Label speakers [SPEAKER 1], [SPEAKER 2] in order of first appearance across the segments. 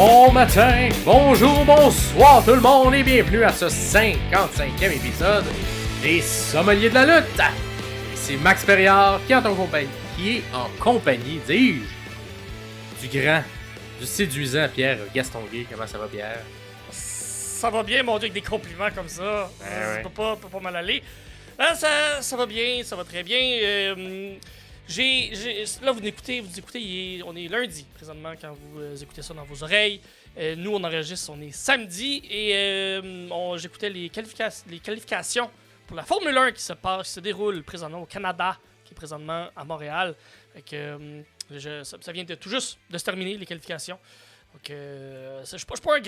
[SPEAKER 1] Bon matin, bonjour, bonsoir tout le monde et bienvenue à ce 55e épisode des Sommeliers de la lutte. Ici Max Perriard qui est en compagnie, dis-je, du grand, du séduisant Pierre Gastonguay. Comment ça va, Pierre?
[SPEAKER 2] Ça va bien, mon Dieu, avec des compliments comme ça. Ça peut pas mal aller. Ça va bien, ça va très bien. Là, vous écoutez, on est lundi présentement quand vous écoutez ça dans vos oreilles. Nous, on enregistre, on est samedi et j'écoutais les qualifications pour la Formule 1 qui se déroule présentement au Canada, qui est présentement à Montréal. Ça vient tout juste de se terminer, les qualifications. Donc, je suis pas un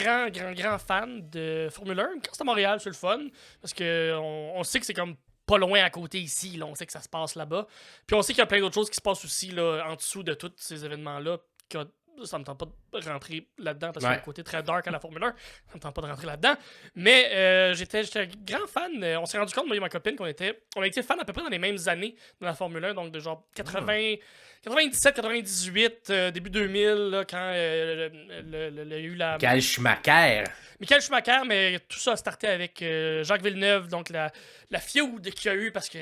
[SPEAKER 2] grand fan de Formule 1. Quand c'est à Montréal, c'est le fun. Parce que on sait que c'est comme pas loin à côté ici. Là, on sait que ça se passe là-bas. Puis on sait qu'il y a plein d'autres choses qui se passent aussi là, en dessous de tous ces événements-là. Ça me tente pas de rentrer là-dedans parce qu'il y a un côté très dark à la Formule 1. Ça me tente pas de rentrer là-dedans. Mais j'étais un grand fan. On s'est rendu compte, moi et ma copine, on a été fans à peu près dans les mêmes années de la Formule 1. Donc de genre 97, 98, début 2000, là, quand il y a eu la... Michael Schumacher, mais tout ça a starté avec Jacques Villeneuve, donc la feud qu'il y a eu, parce que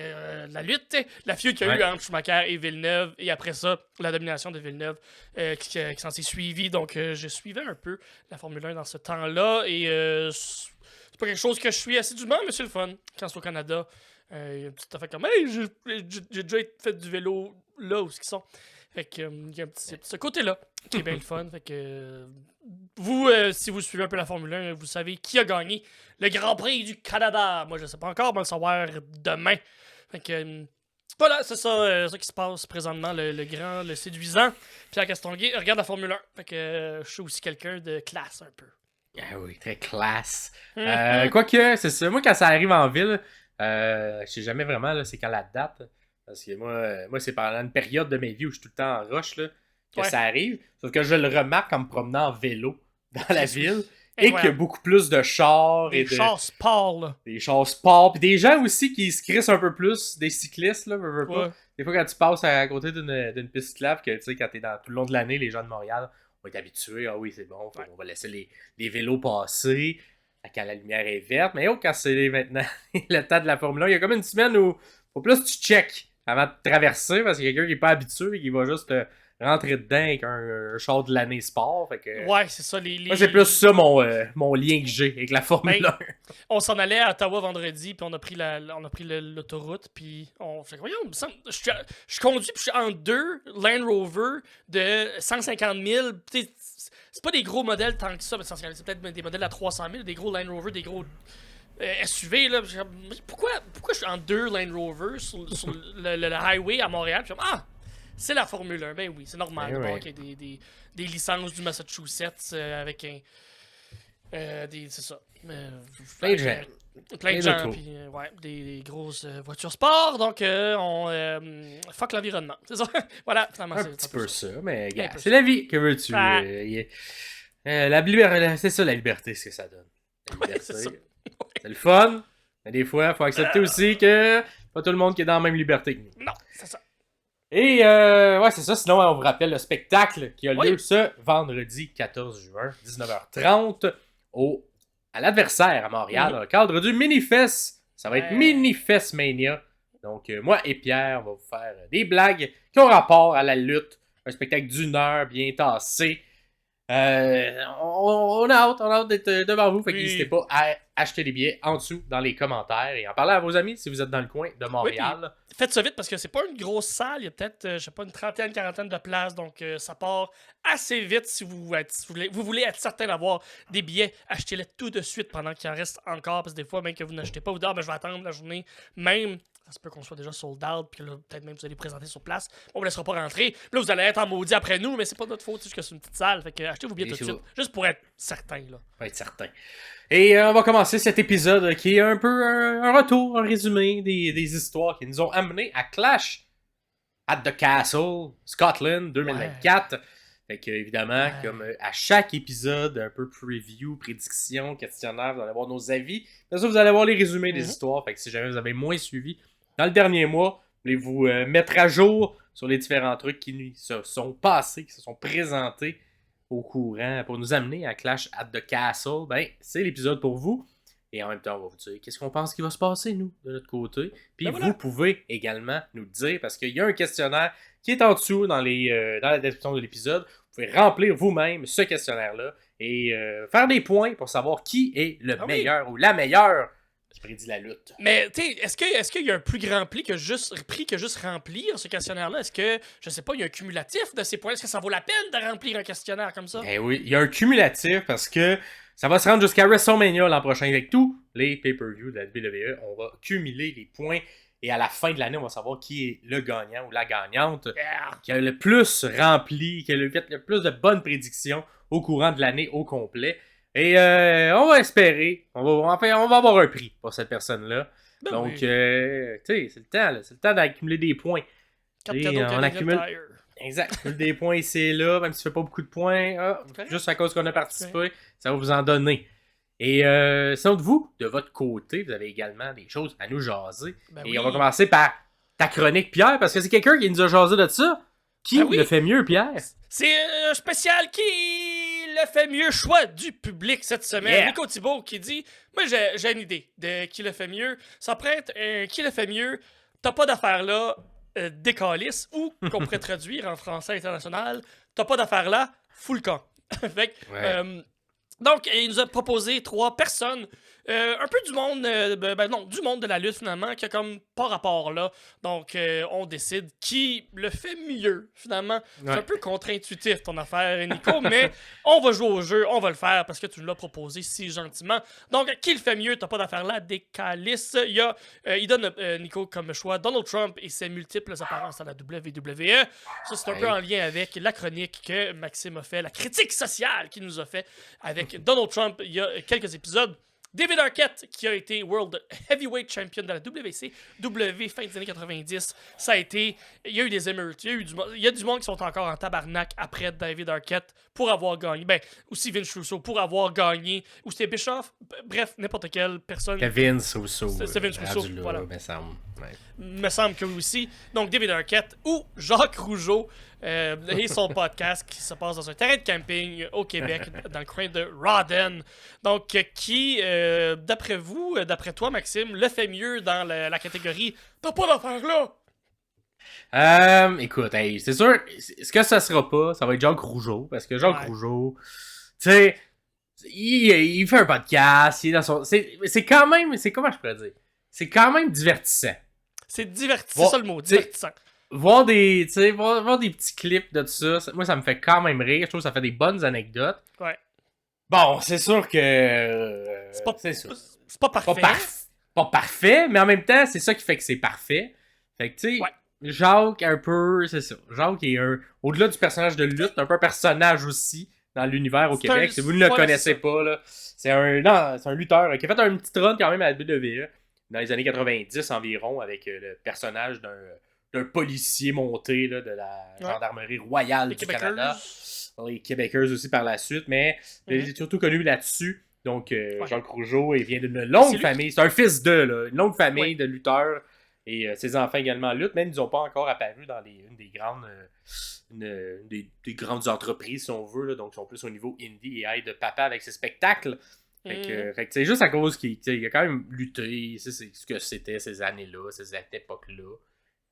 [SPEAKER 2] la lutte, la feud qu'il y a eu entre Schumacher et Villeneuve, et après ça, la domination de Villeneuve qui s'en s'est suivie. Donc, je suivais un peu la Formule 1 dans ce temps-là, et c'est pas quelque chose que je suis assidûment, mais c'est le fun. Quand c'est au Canada, il y a une petite affaire comme « Hey, j'ai déjà fait du vélo là où ils sont. » Fait que il y a ce côté-là qui est bien le fun. Fait que vous, si vous suivez un peu la Formule 1, vous savez qui a gagné le Grand Prix du Canada. Moi, je sais pas encore, on va le savoir demain. Fait que voilà, c'est ça qui se passe présentement. Le grand, le séduisant Pierre Gastonguay regarde la Formule 1. Fait que je suis aussi quelqu'un de classe un peu.
[SPEAKER 1] Ah oui, très classe. Quoique, c'est ça. Moi, quand ça arrive en ville, je sais jamais vraiment là, c'est quand la date. Parce que moi, c'est pendant une période de ma vie où je suis tout le temps en rush là, que ça arrive. Sauf que je le remarque en me promenant en vélo dans la ville. Et qu'il y a beaucoup plus de chars.
[SPEAKER 2] Des chars sport, là.
[SPEAKER 1] Des chars sport. Puis des gens aussi qui se crissent un peu plus. Des cyclistes, là. Pas. Des fois, quand tu passes à côté d'une piste cyclable, que tu sais, quand t'es tout le long de l'année, les gens de Montréal vont être habitués. Ah oui, c'est bon. On va laisser les vélos passer quand la lumière est verte. Mais quand c'est maintenant le temps de la Formule 1, il y a comme une semaine où faut plus tu check avant de traverser parce qu'il y a quelqu'un qui n'est pas habitué et qui va juste rentrer dedans avec un char de l'année sport. Fait que,
[SPEAKER 2] ouais, c'est ça.
[SPEAKER 1] Moi, c'est plus ça mon lien que j'ai avec la Formule 1.
[SPEAKER 2] On s'en allait à Ottawa vendredi, puis on a pris l'autoroute, puis on fait voyons, je conduis, puis je suis en deux Land Rover de 150 000. C'est pas des gros modèles tant que ça, mais c'est peut-être des modèles à 300 000, des gros Land Rover, des gros SUV, là. Pourquoi je suis en deux Land Rover sur le highway à Montréal? Puis c'est la Formule 1. Ben oui, c'est normal.
[SPEAKER 1] Oui.
[SPEAKER 2] Qu'il y ait des licences du Massachusetts avec un... c'est ça.
[SPEAKER 1] Plein de gens.
[SPEAKER 2] Plein de gens, puis des grosses voitures sport. Donc, fuck l'environnement. C'est ça. Voilà, finalement,
[SPEAKER 1] un petit peu ça, mais gars,
[SPEAKER 2] peu
[SPEAKER 1] c'est la vie. Que veux-tu? C'est ça, la liberté, ce que ça donne. La liberté.
[SPEAKER 2] C'est ça.
[SPEAKER 1] C'est le fun, mais des fois, il faut accepter aussi que pas tout le monde qui est dans la même liberté que nous.
[SPEAKER 2] Non, c'est ça.
[SPEAKER 1] Et c'est ça. Sinon, on vous rappelle le spectacle qui a lieu ce vendredi 14 juin, 19h30, à l'Adversaire à Montréal, dans le cadre du Minifest. Ça va être Minifest Mania. Donc, moi et Pierre, on va vous faire des blagues qui ont rapport à la lutte. Un spectacle d'1 heure bien tassé. On a hâte d'être devant vous. Fait n'hésitez pas à acheter des billets en dessous dans les commentaires et en parler à vos amis si vous êtes dans le coin de Montréal.
[SPEAKER 2] Faites ça vite parce que c'est pas une grosse salle. Il y a peut-être, je sais pas, une trentaine, quarantaine de places. Donc, ça part assez vite si vous voulez être certain d'avoir des billets. Achetez-les tout de suite pendant qu'il en reste encore. Parce que des fois, même que vous n'achetez pas, vous dites, je vais attendre la journée même. Ça se peut qu'on soit déjà sold out, puis là, peut-être même vous allez présenter sur place. On vous laissera pas rentrer. Là, vous allez être en maudit après nous, mais c'est pas notre faute, c'est juste que c'est une petite salle. Fait que achetez vos billets tout de suite. Juste pour être certain, là.
[SPEAKER 1] Pour être certain. Et on va commencer cet épisode qui est un peu un retour, un résumé des histoires qui nous ont amenés à Clash at the Castle, Scotland 2024. Fait que, évidemment, comme à chaque épisode, un peu preview, prédiction, questionnaire, vous allez avoir nos avis. Bien sûr, vous allez avoir les résumés des histoires. Fait que si jamais vous avez moins suivi dans le dernier mois, voulez-vous mettre à jour sur les différents trucs qui se sont passés, qui se sont présentés au courant pour nous amener à Clash at the Castle, ben, c'est l'épisode pour vous. Et en même temps, on va vous dire qu'est-ce qu'on pense qu'il va se passer, nous, de notre côté. Puis vous pouvez également nous dire, parce qu'il y a un questionnaire qui est en dessous dans la description de l'épisode. Vous pouvez remplir vous-même ce questionnaire-là et faire des points pour savoir qui est le meilleur ou la meilleure qui prédit la lutte.
[SPEAKER 2] Mais, tu sais, est-ce qu'il y a un plus grand prix que juste remplir ce questionnaire-là? Est-ce que, je sais pas, il y a un cumulatif de ces points? Est-ce que ça vaut la peine de remplir un questionnaire comme ça?
[SPEAKER 1] Eh oui, il y a un cumulatif parce que ça va se rendre jusqu'à WrestleMania l'an prochain avec tous les pay-per-views de la WWE. On va cumuler les points et à la fin de l'année, on va savoir qui est le gagnant ou la gagnante qui a le plus rempli, qui a fait le plus de bonnes prédictions au courant de l'année au complet. Et on va espérer, on va avoir un prix pour cette personne-là. Ben donc, tu sais, c'est le temps, là. C'est le temps d'accumuler des points. On accumule. Exact. Des points ici et là, même si tu fais pas beaucoup de points, juste à cause qu'on a participé, ça va vous en donner. Et sinon de vous, de votre côté, vous avez également des choses à nous jaser. Et on va commencer par ta chronique, Pierre, parce que c'est quelqu'un qui nous a jasé de ça. Qui le fait mieux, Pierre?
[SPEAKER 2] C'est un spécial qui le fait mieux choix du public cette semaine. Nico Thibault qui dit, moi j'ai une idée de qui le fait mieux. Ça pourrait être qui le fait mieux. T'as pas d'affaire là. Décalisse ou qu'on pourrait traduire en français international, t'as pas d'affaire là, full camp. Donc, il nous a proposé 3 personnes, un peu du monde, du monde de la lutte finalement, qui a comme pas rapport là. Donc, on décide qui le fait mieux finalement. C'est un peu contre-intuitif ton affaire, Nico, mais on va jouer au jeu, on va le faire parce que tu nous l'as proposé si gentiment. Donc, qui le fait mieux, t'as pas d'affaire là, Décalisse. Il donne Nico comme choix Donald Trump et ses multiples apparences à la WWE. Ça, c'est un peu en lien avec la chronique que Maxime a fait, la critique sociale qu'il nous a fait avec Donald Trump il y a quelques épisodes. David Arquette, qui a été World Heavyweight Champion de la WCW fin des années 90, ça a été... Il y a eu des émeutes, il y a du monde qui sont encore en tabarnak après David Arquette pour avoir gagné. Ben, aussi Vince Russo pour avoir gagné. Ou c'était Bischoff, bref, n'importe quelle personne.
[SPEAKER 1] C'est Vince Russo.
[SPEAKER 2] C'est Vince Russo, voilà. Me semble que oui aussi. Donc, David Arquette ou Jacques Rougeau et son podcast qui se passe dans un terrain de camping au Québec, dans le coin de Rawdon. Donc, qui, d'après vous, d'après toi, Maxime, le fait mieux dans la catégorie « T'as pas d'affaire
[SPEAKER 1] là? » Écoute, c'est sûr, ce que ça sera pas, ça va être Jacques Rougeau, parce que Jacques Rougeau, tu sais, il fait un podcast, il est dans son... C'est quand même, comment je pourrais dire? C'est quand même divertissant.
[SPEAKER 2] C'est divertissant, c'est ça le mot, divertissant.
[SPEAKER 1] Voir des petits clips de tout ça, moi ça me fait quand même rire. Je trouve que ça fait des bonnes anecdotes.
[SPEAKER 2] Ouais.
[SPEAKER 1] Bon, c'est sûr que...
[SPEAKER 2] c'est pas parfait.
[SPEAKER 1] Pas parfait, mais en même temps, c'est ça qui fait que c'est parfait. Fait que tu sais, Jacques, un peu, c'est ça. Jacques est au-delà du personnage de lutte, un peu un personnage aussi dans l'univers au Québec. Si vous ne le connaissez pas, là, c'est un lutteur qui a fait un petit run quand même à la WWE dans les années 90 environ avec le personnage d'un policier monté là, de la gendarmerie royale du Canada. Les Québécois aussi par la suite, mais il est surtout connu là-dessus. Donc, Jacques Rougeau, il vient d'une longue famille. C'est un fils une longue famille de lutteurs. Et ses enfants également luttent, mais ils n'ont pas encore apparu dans une des grandes entreprises, si on veut. Là, donc, ils sont plus au niveau indie et aide papa avec ses spectacles. Fait que c'est juste à cause qu'il a quand même lutté, c'est ce que c'était ces années-là, cette époque-là.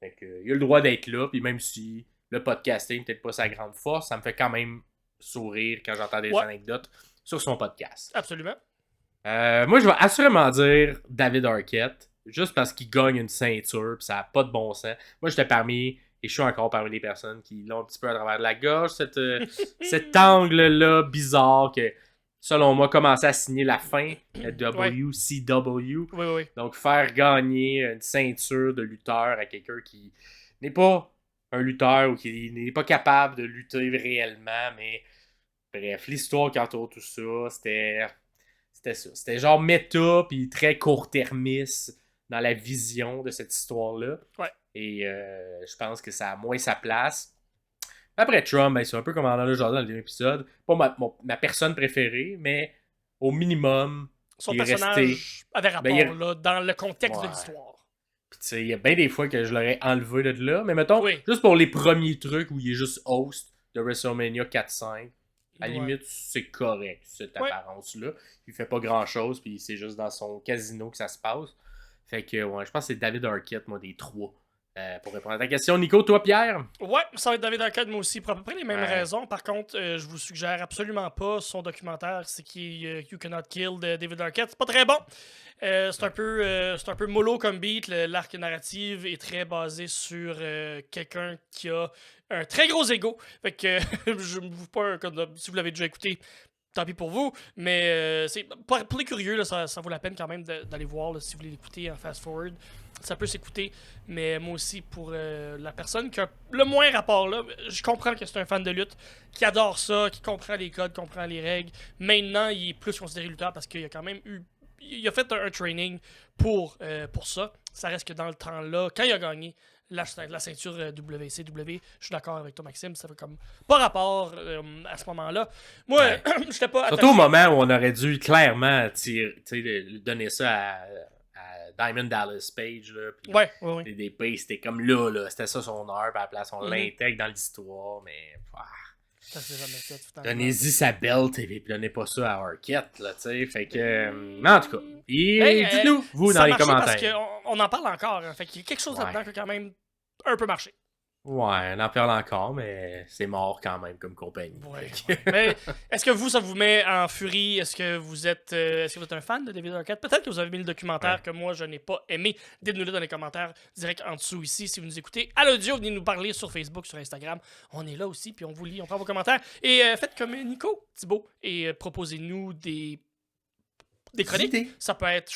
[SPEAKER 1] Fait que il a le droit d'être là, puis même si le podcasting peut-être pas sa grande force, ça me fait quand même sourire quand j'entends des anecdotes sur son podcast.
[SPEAKER 2] Absolument.
[SPEAKER 1] Moi, je vais assurément dire David Arquette, juste parce qu'il gagne une ceinture, puis ça n'a pas de bon sens. Moi, j'étais et je suis encore parmi les personnes qui l'ont un petit peu à travers de la gorge, cet angle-là bizarre que... selon moi, commencer à signer la fin de WCW.
[SPEAKER 2] Oui.
[SPEAKER 1] Donc, faire gagner une ceinture de lutteur à quelqu'un qui n'est pas un lutteur ou qui n'est pas capable de lutter réellement. Mais bref, l'histoire qui entoure tout ça, c'était ça. C'était genre méta puis très court-termiste dans la vision de cette histoire-là.
[SPEAKER 2] Ouais.
[SPEAKER 1] Et je pense que ça a moins sa place. Après Trump, c'est un peu comme on en a jasé dans le dernier épisode. Pas ma personne préférée, mais au minimum,
[SPEAKER 2] son personnage avait rapport là, dans le contexte de l'histoire.
[SPEAKER 1] Puis tu sais, il y a bien des fois que je l'aurais enlevé de là. Mais mettons, juste pour les premiers trucs où il est juste host de WrestleMania 4-5, À la limite, c'est correct, cette apparence-là. Il fait pas grand-chose, puis c'est juste dans son casino que ça se passe. Fait que, ouais, je pense que c'est David Arquette, moi, des trois. Pour répondre à ta question, Nico, toi, Pierre?
[SPEAKER 2] Ouais, ça va être David Arquette, moi aussi, pour à peu près les mêmes raisons. Par contre, je vous suggère absolument pas son documentaire, c'est qui You Cannot Kill de David Arquette. C'est pas très bon. C'est un peu mollo comme beat. L'arc narratif est très basé sur quelqu'un qui a un très gros ego. Fait que je ne vous pas si vous l'avez déjà écouté. Tant pis pour vous, mais c'est pour les curieux, là, ça vaut la peine quand même d'aller voir là, si vous voulez l'écouter en fast-forward. Ça peut s'écouter, mais moi aussi, pour la personne qui a le moins rapport là, je comprends que c'est un fan de lutte, qui adore ça, qui comprend les codes, comprend les règles. Maintenant, il est plus considéré lutteur parce qu'il a quand même eu. Il a fait un training pour ça. Ça reste que dans le temps-là, quand il a gagné la ceinture WCW, je suis d'accord avec toi, Maxime, ça fait comme pas rapport à ce moment-là. Moi, j'étais pas attaché.
[SPEAKER 1] Surtout au moment où on aurait dû clairement donner ça à Diamond Dallas Page. Là,
[SPEAKER 2] ouais.
[SPEAKER 1] Des pays, c'était comme là, c'était ça son heure, puis à la place, on l'intègre dans l'histoire, mais.
[SPEAKER 2] Ça s'est jamais fait.
[SPEAKER 1] Donnez-y sa belt et puis donnez pas ça à Arquette, là, tu sais. Fait que. Mais en tout cas, dites-nous, vous, dans les commentaires.
[SPEAKER 2] Parce qu'on en parle encore, hein, fait qu'il y a quelque chose là-dedans qui a quand même un peu marché.
[SPEAKER 1] Ouais, on en parle encore, mais c'est mort quand même comme compagnie.
[SPEAKER 2] Ouais. Mais est-ce que ça vous met en furie? Est-ce que vous êtes un fan de David Arquette? Peut-être que vous avez mis le documentaire que moi je n'ai pas aimé. Dites-nous-le dans les commentaires direct en dessous ici. Si vous nous écoutez à l'audio, venez nous parler sur Facebook, sur Instagram. On est là aussi, puis on vous lit, on prend vos commentaires. Et faites comme Nico, Thibaut, et proposez-nous des chroniques. Ça peut être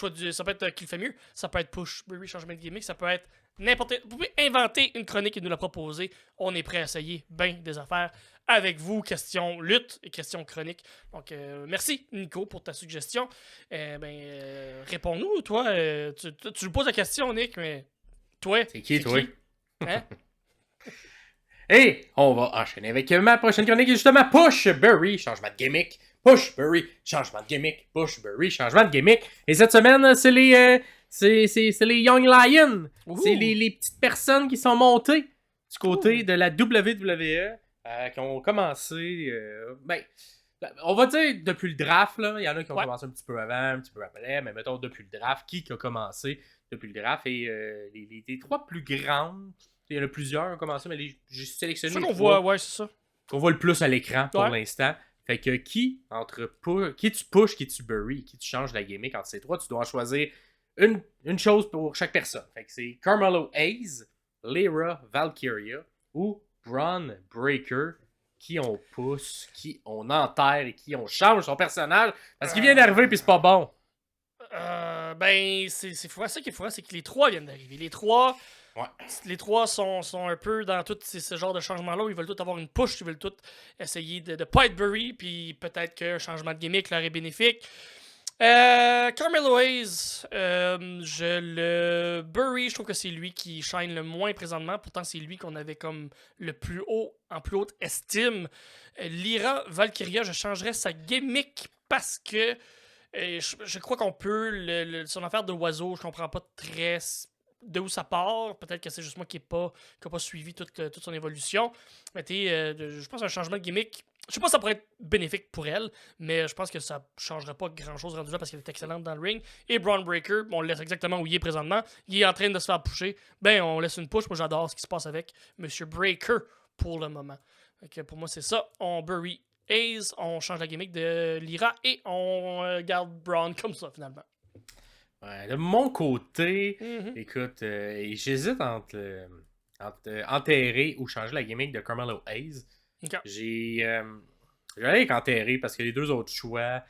[SPEAKER 2] qui le fait mieux. Ça peut être push, Burry, changement de gimmick. Ça peut être vous pouvez inventer une chronique et nous la proposer. On est prêt à essayer bien des affaires avec vous. Question lutte et question chronique. Donc, merci, Nico, pour ta suggestion. Réponds-nous, toi. Tu nous poses la question, Nick, mais toi,
[SPEAKER 1] c'est toi? Hein? Et on va enchaîner avec ma prochaine chronique, justement, Push Burry, changement de gimmick. Push Burry, changement de gimmick. Push Burry, changement de gimmick. Et cette semaine, c'est les... C'est les Young Lions. C'est les petites personnes qui sont montées du côté de la WWE qui ont commencé. On va dire depuis le draft. Là. Il y en a qui ont commencé un petit peu avant, un petit peu après. Mais mettons depuis le draft. Qui a commencé depuis le draft? Et les trois plus grandes. Il y en a plusieurs qui ont commencé, mais j'ai sélectionné.
[SPEAKER 2] C'est ça qu'on voit, c'est ça.
[SPEAKER 1] Qu'on voit le plus à l'écran pour l'instant. Fait que qui tu push, qui tu bury, qui tu changes la gimmick entre ces trois, tu dois choisir une chose pour chaque personne. Fait que c'est Carmelo Hayes, Lyra Valkyria ou Braun Breaker qui on pousse, qui on enterre et qui on change son personnage parce qu'il vient d'arriver puis c'est pas bon.
[SPEAKER 2] C'est fou. Ça qui est fou, c'est que les trois viennent d'arriver. Les trois sont un peu dans tout ce genre de changement-là où ils veulent tous avoir une push, ils veulent tous essayer de pas être bury, puis peut-être qu'un changement de gimmick leur est bénéfique. Carmelo Hayes, je le bury, je trouve que c'est lui qui shine le moins présentement, pourtant c'est lui qu'on avait comme en plus haute estime. Lyra Valkyria, je changerais sa gimmick parce que je crois qu'on peut son affaire de oiseau, je comprends pas très de où ça part. Peut-être que c'est juste moi qui n'ai pas suivi toute son évolution. Mais je pense un changement de gimmick. Je sais pas si ça pourrait être bénéfique pour elle, mais je pense que ça changerait pas grand-chose rendu là parce qu'elle est excellente dans le ring. Et Braun Breaker, on le laisse exactement où il est présentement. Il est en train de se faire pusher. On laisse une push. Moi, j'adore ce qui se passe avec Monsieur Breaker pour le moment. Donc, pour moi, c'est ça. On bury Hayes, on change la gimmick de Lyra et on garde Braun comme ça, finalement.
[SPEAKER 1] Ouais, de mon côté, écoute, j'hésite entre enterrer ou changer la gimmick de Carmelo Hayes.
[SPEAKER 2] Okay.
[SPEAKER 1] J'allais avec enterrer parce que les deux autres choix,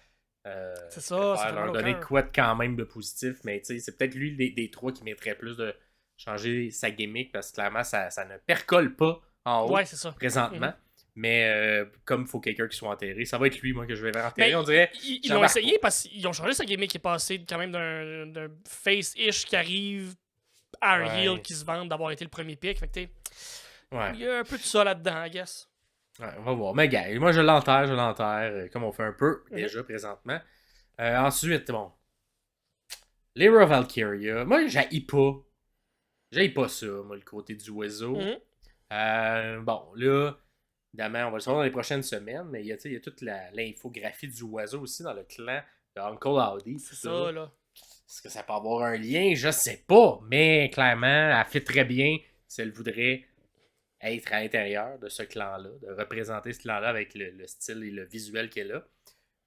[SPEAKER 2] c'est ça, ça
[SPEAKER 1] leur donner quoi de quand même de positif, mais c'est peut-être lui des trois qui mériterait plus de changer sa gimmick parce que clairement ça ne percole pas en haut présentement. Mais comme il faut quelqu'un qui soit enterré, ça va être lui, moi, que je vais vers enterrer. On dirait.
[SPEAKER 2] Ils l'ont essayé parce qu'ils ont changé sa gimmick qui est passé quand même d'un face-ish qui arrive à un heel qui se vante d'avoir été le premier pick. Fait que il y a un peu de ça là-dedans, I guess.
[SPEAKER 1] Ouais, on va voir. Mais gars, moi je l'enterre, comme on fait un peu déjà présentement. Ensuite, Lyra Valkyria. Moi, j'haïs pas ça, moi, le côté du oiseau. Là. Évidemment, on va le savoir dans les prochaines semaines, mais il y a toute l'infographie du oiseau aussi dans le clan de Uncle Howdy.
[SPEAKER 2] C'est ça, là.
[SPEAKER 1] Est-ce que ça peut avoir un lien? Je sais pas, mais clairement, elle fait très bien si elle voudrait être à l'intérieur de ce clan-là, de représenter ce clan-là avec le style et le visuel qu'elle a.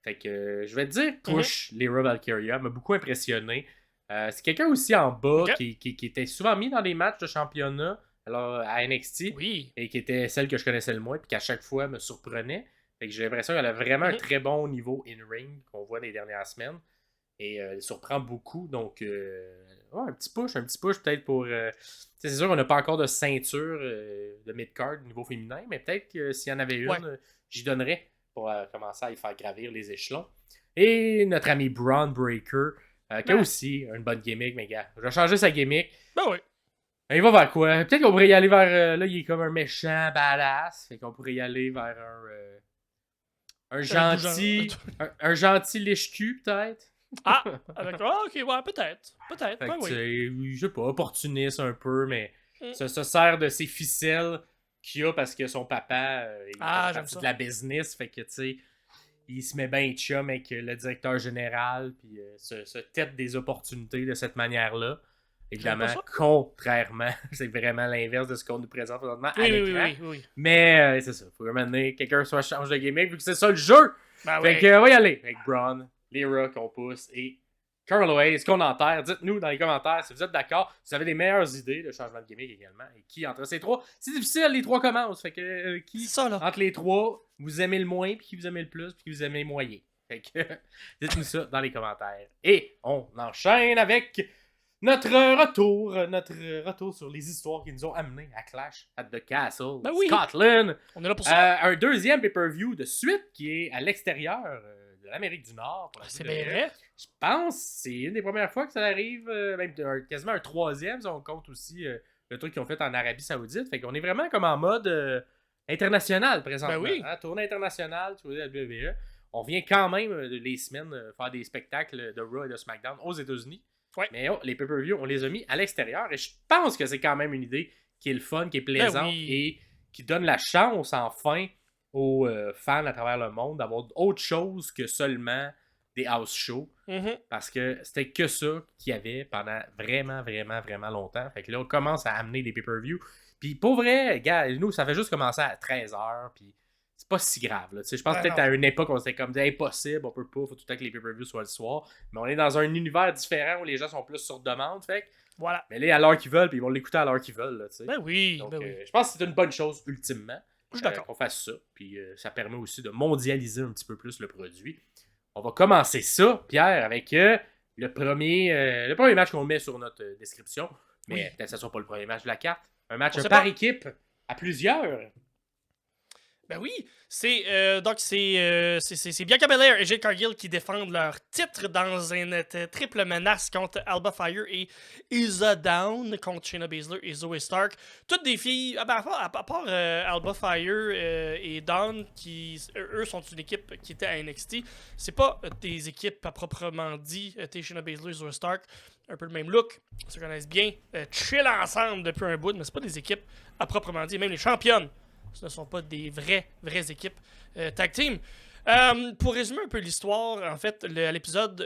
[SPEAKER 1] Fait que je vais te dire, push Lyra Valkyria, elle m'a beaucoup impressionné. C'est quelqu'un aussi en bas qui était souvent mis dans des matchs de championnat alors, à NXT et qui était celle que je connaissais le moins puis qui à chaque fois me surprenait. Fait que j'ai l'impression qu'elle a vraiment un très bon niveau in-ring qu'on voit les dernières semaines. Et elle surprend beaucoup. Donc, un petit push peut-être pour. C'est sûr qu'on n'a pas encore de ceinture de mid-card niveau féminin, mais peut-être que s'il y en avait une, j'y donnerais pour commencer à y faire gravir les échelons. Et notre ami Braun Breaker, qui a aussi une bonne gimmick, mais gars, je vais changer sa gimmick.
[SPEAKER 2] Ben oui.
[SPEAKER 1] Il va vers quoi? Peut-être qu'on pourrait y aller vers. Là, il est comme un méchant badass. Fait qu'on pourrait y aller vers un gentil. Un gentil liche-cul, peut-être.
[SPEAKER 2] Ah! Ok, ouais, peut-être. Peut-être, ben
[SPEAKER 1] oui. Je sais pas, opportuniste un peu, mais se sert de ses ficelles qu'il a parce que son papa il fait partie de la business. Fait que, tu sais, il se met bien chum avec le directeur général, puis se tête des opportunités de cette manière-là. Évidemment, contrairement, c'est vraiment l'inverse de ce qu'on nous présente présentement à l'écran.
[SPEAKER 2] Oui.
[SPEAKER 1] Mais c'est ça, faut que maintenant quelqu'un soit change de gimmick vu que c'est ça le jeu.
[SPEAKER 2] Ben
[SPEAKER 1] fait que on va y aller avec Braun, Lyra qu'on pousse et Carl Way. Est-ce qu'on enterre? Dites-nous dans les commentaires si vous êtes d'accord. Si vous avez des meilleures idées de changement de gimmick également. Et qui entre ces trois? C'est difficile, les trois commencent. Fait que qui
[SPEAKER 2] ça, là.
[SPEAKER 1] entre les trois vous aimez le moins, puis qui vous aimez le plus, puis qui vous aimez le moyen. Fait que dites-nous ça dans les commentaires. Et on enchaîne avec notre retour sur les histoires qui nous ont amenés à Clash at the Castle, Scotland.
[SPEAKER 2] On est là pour ça.
[SPEAKER 1] Un deuxième pay-per-view de suite qui est à l'extérieur de l'Amérique du Nord.
[SPEAKER 2] C'est bien vrai.
[SPEAKER 1] Je pense que c'est une des premières fois que ça arrive, même quasiment un troisième, si on compte aussi le truc qu'ils ont fait en Arabie Saoudite. Fait qu'on est vraiment comme en mode international présentement.
[SPEAKER 2] Ben oui.
[SPEAKER 1] Tournée internationale, tu vois, la WWE. On vient quand même les semaines faire des spectacles de Raw et de SmackDown aux États-Unis.
[SPEAKER 2] Ouais.
[SPEAKER 1] Mais les pay-per-view, on les a mis à l'extérieur. Et je pense que c'est quand même une idée qui est le fun, qui est plaisante et qui donne la chance enfin aux fans à travers le monde d'avoir autre chose que seulement des house shows. Parce que c'était que ça qu'il y avait pendant vraiment, vraiment, vraiment longtemps. Fait que là, on commence à amener des pay-per-view. Puis pour vrai, gars, nous, ça fait juste commencer à 13h. Puis c'est pas si grave. Là. Je pense peut-être à une époque, on s'était comme dit impossible, on peut pas, faut tout le temps que les pay-per-views soient le soir. Mais on est dans un univers différent où les gens sont plus sur demande. Fait que,
[SPEAKER 2] voilà.
[SPEAKER 1] Mais là, à l'heure qu'ils veulent, puis ils vont l'écouter à l'heure qu'ils veulent. Là,
[SPEAKER 2] ben oui,
[SPEAKER 1] donc,
[SPEAKER 2] ben oui.
[SPEAKER 1] Je pense que c'est une bonne chose, ultimement.
[SPEAKER 2] Je suis d'accord.
[SPEAKER 1] Qu'on fasse ça. Puis ça permet aussi de mondialiser un petit peu plus le produit. On va commencer ça, Pierre, avec le premier match qu'on met sur notre description. Mais peut-être que ce ne sera pas le premier match de la carte. Un match par équipe à plusieurs.
[SPEAKER 2] Ben oui, c'est Bianca Belair et Jade Cargill qui défendent leur titre dans une triple menace contre Alba Fire et Isa Down contre Shayna Baszler et Zoe Stark. Toutes des filles, à part Alba Fire et Dawn, qui eux sont une équipe qui était à NXT. C'est pas des équipes à proprement dit. Shayna Baszler et Zoe Stark, un peu le même look, se connaissent bien, chill ensemble depuis un bout, mais c'est pas des équipes à proprement dit. Même les championnes, ce ne sont pas des vraies équipes tag team. Pour résumer un peu l'histoire, en fait, à l'épisode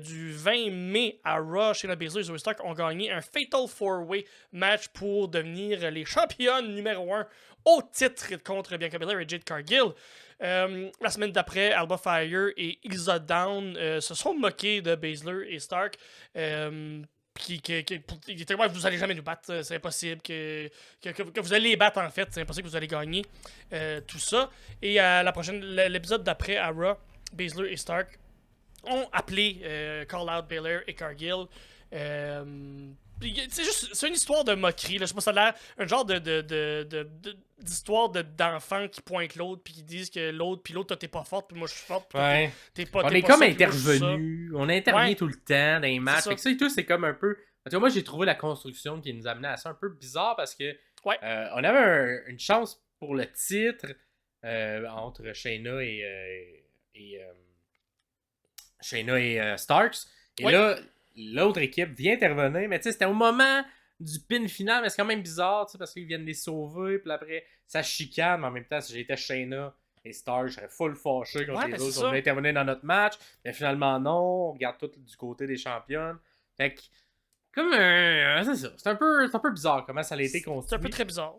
[SPEAKER 2] du 20 mai à Raw, Shayna Baszler et Zoe Stark ont gagné un Fatal 4-Way match pour devenir les championnes numéro 1 au titre contre Bianca Belair et Jade Cargill. La semaine d'après, Alba Fire et Isa Down se sont moqués de Baszler et Stark. Vous allez jamais nous battre, c'est impossible que vous allez les battre en fait, c'est impossible que vous allez gagner tout ça. Et à l'épisode d'après à Raw, Baszler et Stark ont appelé Call Out Belair et Cargill. C'est une histoire de moquerie, là. Je sais pas, ça a l'air un genre d'histoire d'enfants qui pointent l'autre puis qui disent que l'autre, toi t'es pas forte puis moi je suis forte. T'es pas,
[SPEAKER 1] on est comme intervenu, on intervient tout le temps dans les matchs. Ça et tout, c'est comme un peu. En tout cas, moi j'ai trouvé la construction qui nous amenait à ça un peu bizarre parce que on avait une chance pour le titre entre Shayna et Starks. Et là, l'autre équipe vient intervenir, mais tu sais, c'était au moment du pin final, mais c'est quand même bizarre, tu sais, parce qu'ils viennent les sauver, puis après, ça chicane, mais en même temps, si j'étais Shayna et Star, je serais full fâché contre les autres. On voulait intervenir dans notre match, mais finalement, non. On regarde tout du côté des championnes. Fait que, comme c'est ça. C'est un peu bizarre comment ça a été construit.
[SPEAKER 2] C'est un peu très bizarre.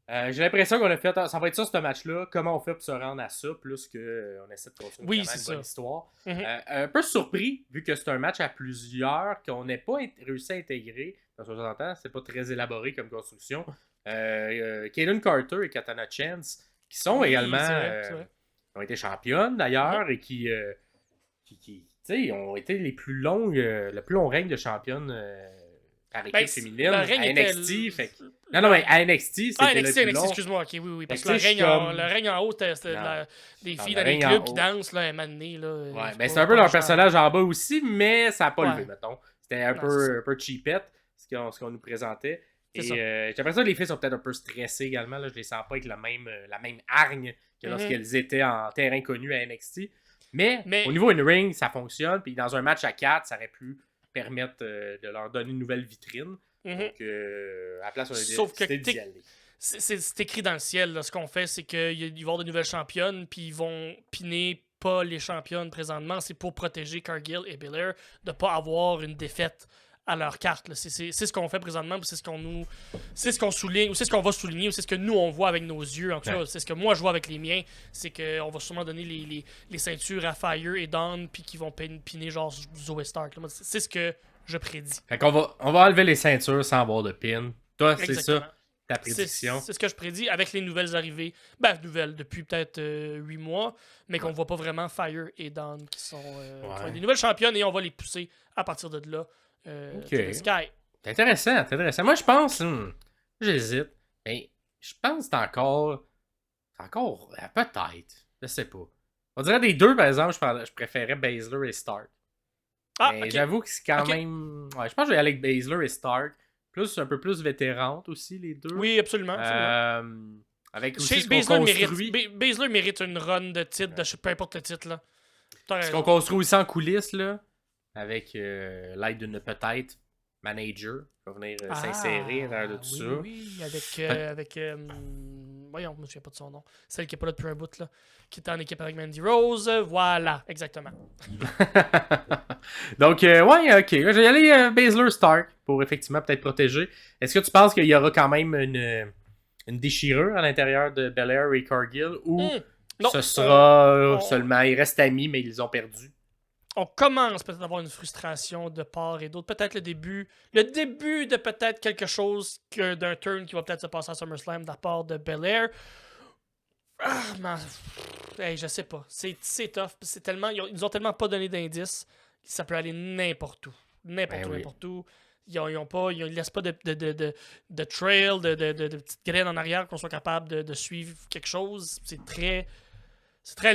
[SPEAKER 1] J'ai l'impression qu'on a fait. Ça va être ça, ce match-là. Comment on fait pour se rendre à ça, plus qu'on essaie de construire une bonne histoire. Un peu surpris, vu que c'est un match à plusieurs, qu'on n'ait pas réussi à intégrer. Dans 60 ans, c'est pas très élaboré comme construction. Kaylin Carter et Katana Chance, qui sont également.
[SPEAKER 2] C'est vrai.
[SPEAKER 1] Ont été championnes d'ailleurs, et qui ont été le plus long règne de championne par équipe féminine à NXT. Fait que... Non, mais à NXT, c'était
[SPEAKER 2] NXT,
[SPEAKER 1] le plus long.
[SPEAKER 2] Excuse-moi, ok, oui. Parce que le règne en haut, c'était des filles dans les clubs qui dansent, là, à Mané, là.
[SPEAKER 1] Ouais, ben c'est un peu leur personnage en bas aussi, mais ça n'a pas levé, mettons. C'était un peu cheapette, ce qu'on nous présentait. Et j'ai l'impression que les filles sont peut-être un peu stressées également. Là. Je les sens pas avec la même hargne que lorsqu'elles étaient en terrain connu à NXT. Mais au niveau in-ring, ça fonctionne. Puis dans un match à 4, ça aurait pu permettre de leur donner une nouvelle vitrine. Donc, à la place, on a décidé d'y aller.
[SPEAKER 2] C'est écrit dans le ciel. Là. Ce qu'on fait, c'est qu'il va y avoir de nouvelles championnes, puis ils vont piner pas les championnes présentement. C'est pour protéger Cargill et Belair de pas avoir une défaite à leur carte. C'est ce qu'on fait présentement, c'est ce qu'on souligne, ou c'est ce qu'on va souligner, ou c'est ce que nous on voit avec nos yeux. En tout cas, c'est ce que moi je vois avec les miens, c'est qu'on va sûrement donner les ceintures à Fire et Dawn, puis qu'ils vont piner genre Zoe Stark. C'est ce que je prédis.
[SPEAKER 1] Fait qu'on va enlever les ceintures sans avoir de pin. Toi, c'est ça ta prédiction.
[SPEAKER 2] C'est ce que je prédis avec les nouvelles arrivées. Ben, nouvelles depuis peut-être 8 mois, mais qu'on voit pas vraiment Fire et Dawn qui sont des nouvelles championnes, et on va les pousser à partir de là. Sky.
[SPEAKER 1] C'est intéressant. Moi, je pense, j'hésite, mais je pense que c'est encore peut-être, je sais pas. On dirait des deux, par exemple, je préférais Baszler et Stark. Mais j'avoue que c'est quand même... Ouais, je pense que je vais aller avec Baszler et Stark. Un peu plus vétérantes aussi, les deux.
[SPEAKER 2] Oui, absolument.
[SPEAKER 1] Avec aussi ce qu'on construit.
[SPEAKER 2] Baszler mérite une run de titre, de peu importe le titre. Là.
[SPEAKER 1] Ce qu'on construit aussi en coulisses, là, avec l'aide d'une peut-être manager qui va venir s'insérer dans tout ça.
[SPEAKER 2] Oui, avec voyons, je me souviens pas de son nom. Celle qui est pas là depuis un bout, là, qui était en équipe avec Mandy Rose. Voilà, exactement.
[SPEAKER 1] Donc, ok. Je vais y aller Baszler Stark pour effectivement peut-être protéger. Est-ce que tu penses qu'il y aura quand même une déchirure à l'intérieur de Belair et Cargill, ou ce sera seulement, ils restent amis, mais ils ont perdu?
[SPEAKER 2] On commence peut-être à avoir une frustration de part et d'autre. Peut-être le début de peut-être quelque chose d'un turn qui va peut-être se passer à SummerSlam de la part de Belair. Je sais pas. C'est tough. C'est tellement, ils nous ont tellement pas donné d'indices. Ça peut aller n'importe où. N'importe où. Ils laissent pas de trail, de petites graines en arrière qu'on soit capable de suivre quelque chose. C'est très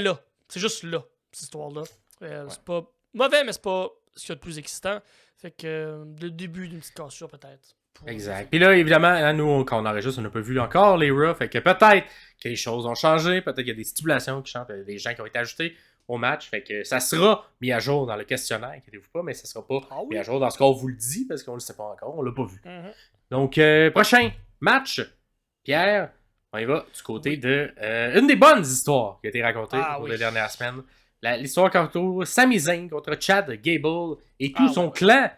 [SPEAKER 2] là. C'est juste là, cette histoire-là. C'est pas mauvais, mais c'est pas ce qu'il y a de plus excitant. Fait que le début d'une petite cassure, peut-être.
[SPEAKER 1] Exact. Puis là, évidemment, nous, quand on enregistre, on n'a pas vu encore les Raw. Fait que peut-être que les choses ont changé. Peut-être qu'il y a des stipulations qui changent. Il y a des gens qui ont été ajoutés au match. Fait que ça sera mis à jour dans le questionnaire, inquiétez-vous pas, mais ça sera pas mis à jour dans ce qu'on vous le dit, parce qu'on le sait pas encore. On l'a pas vu. Donc, prochain match. Pierre, on y va du côté de une des bonnes histoires qui a été racontée au cours des dernières semaines. L'histoire contre Sami Zayn contre Chad Gable et tout son clan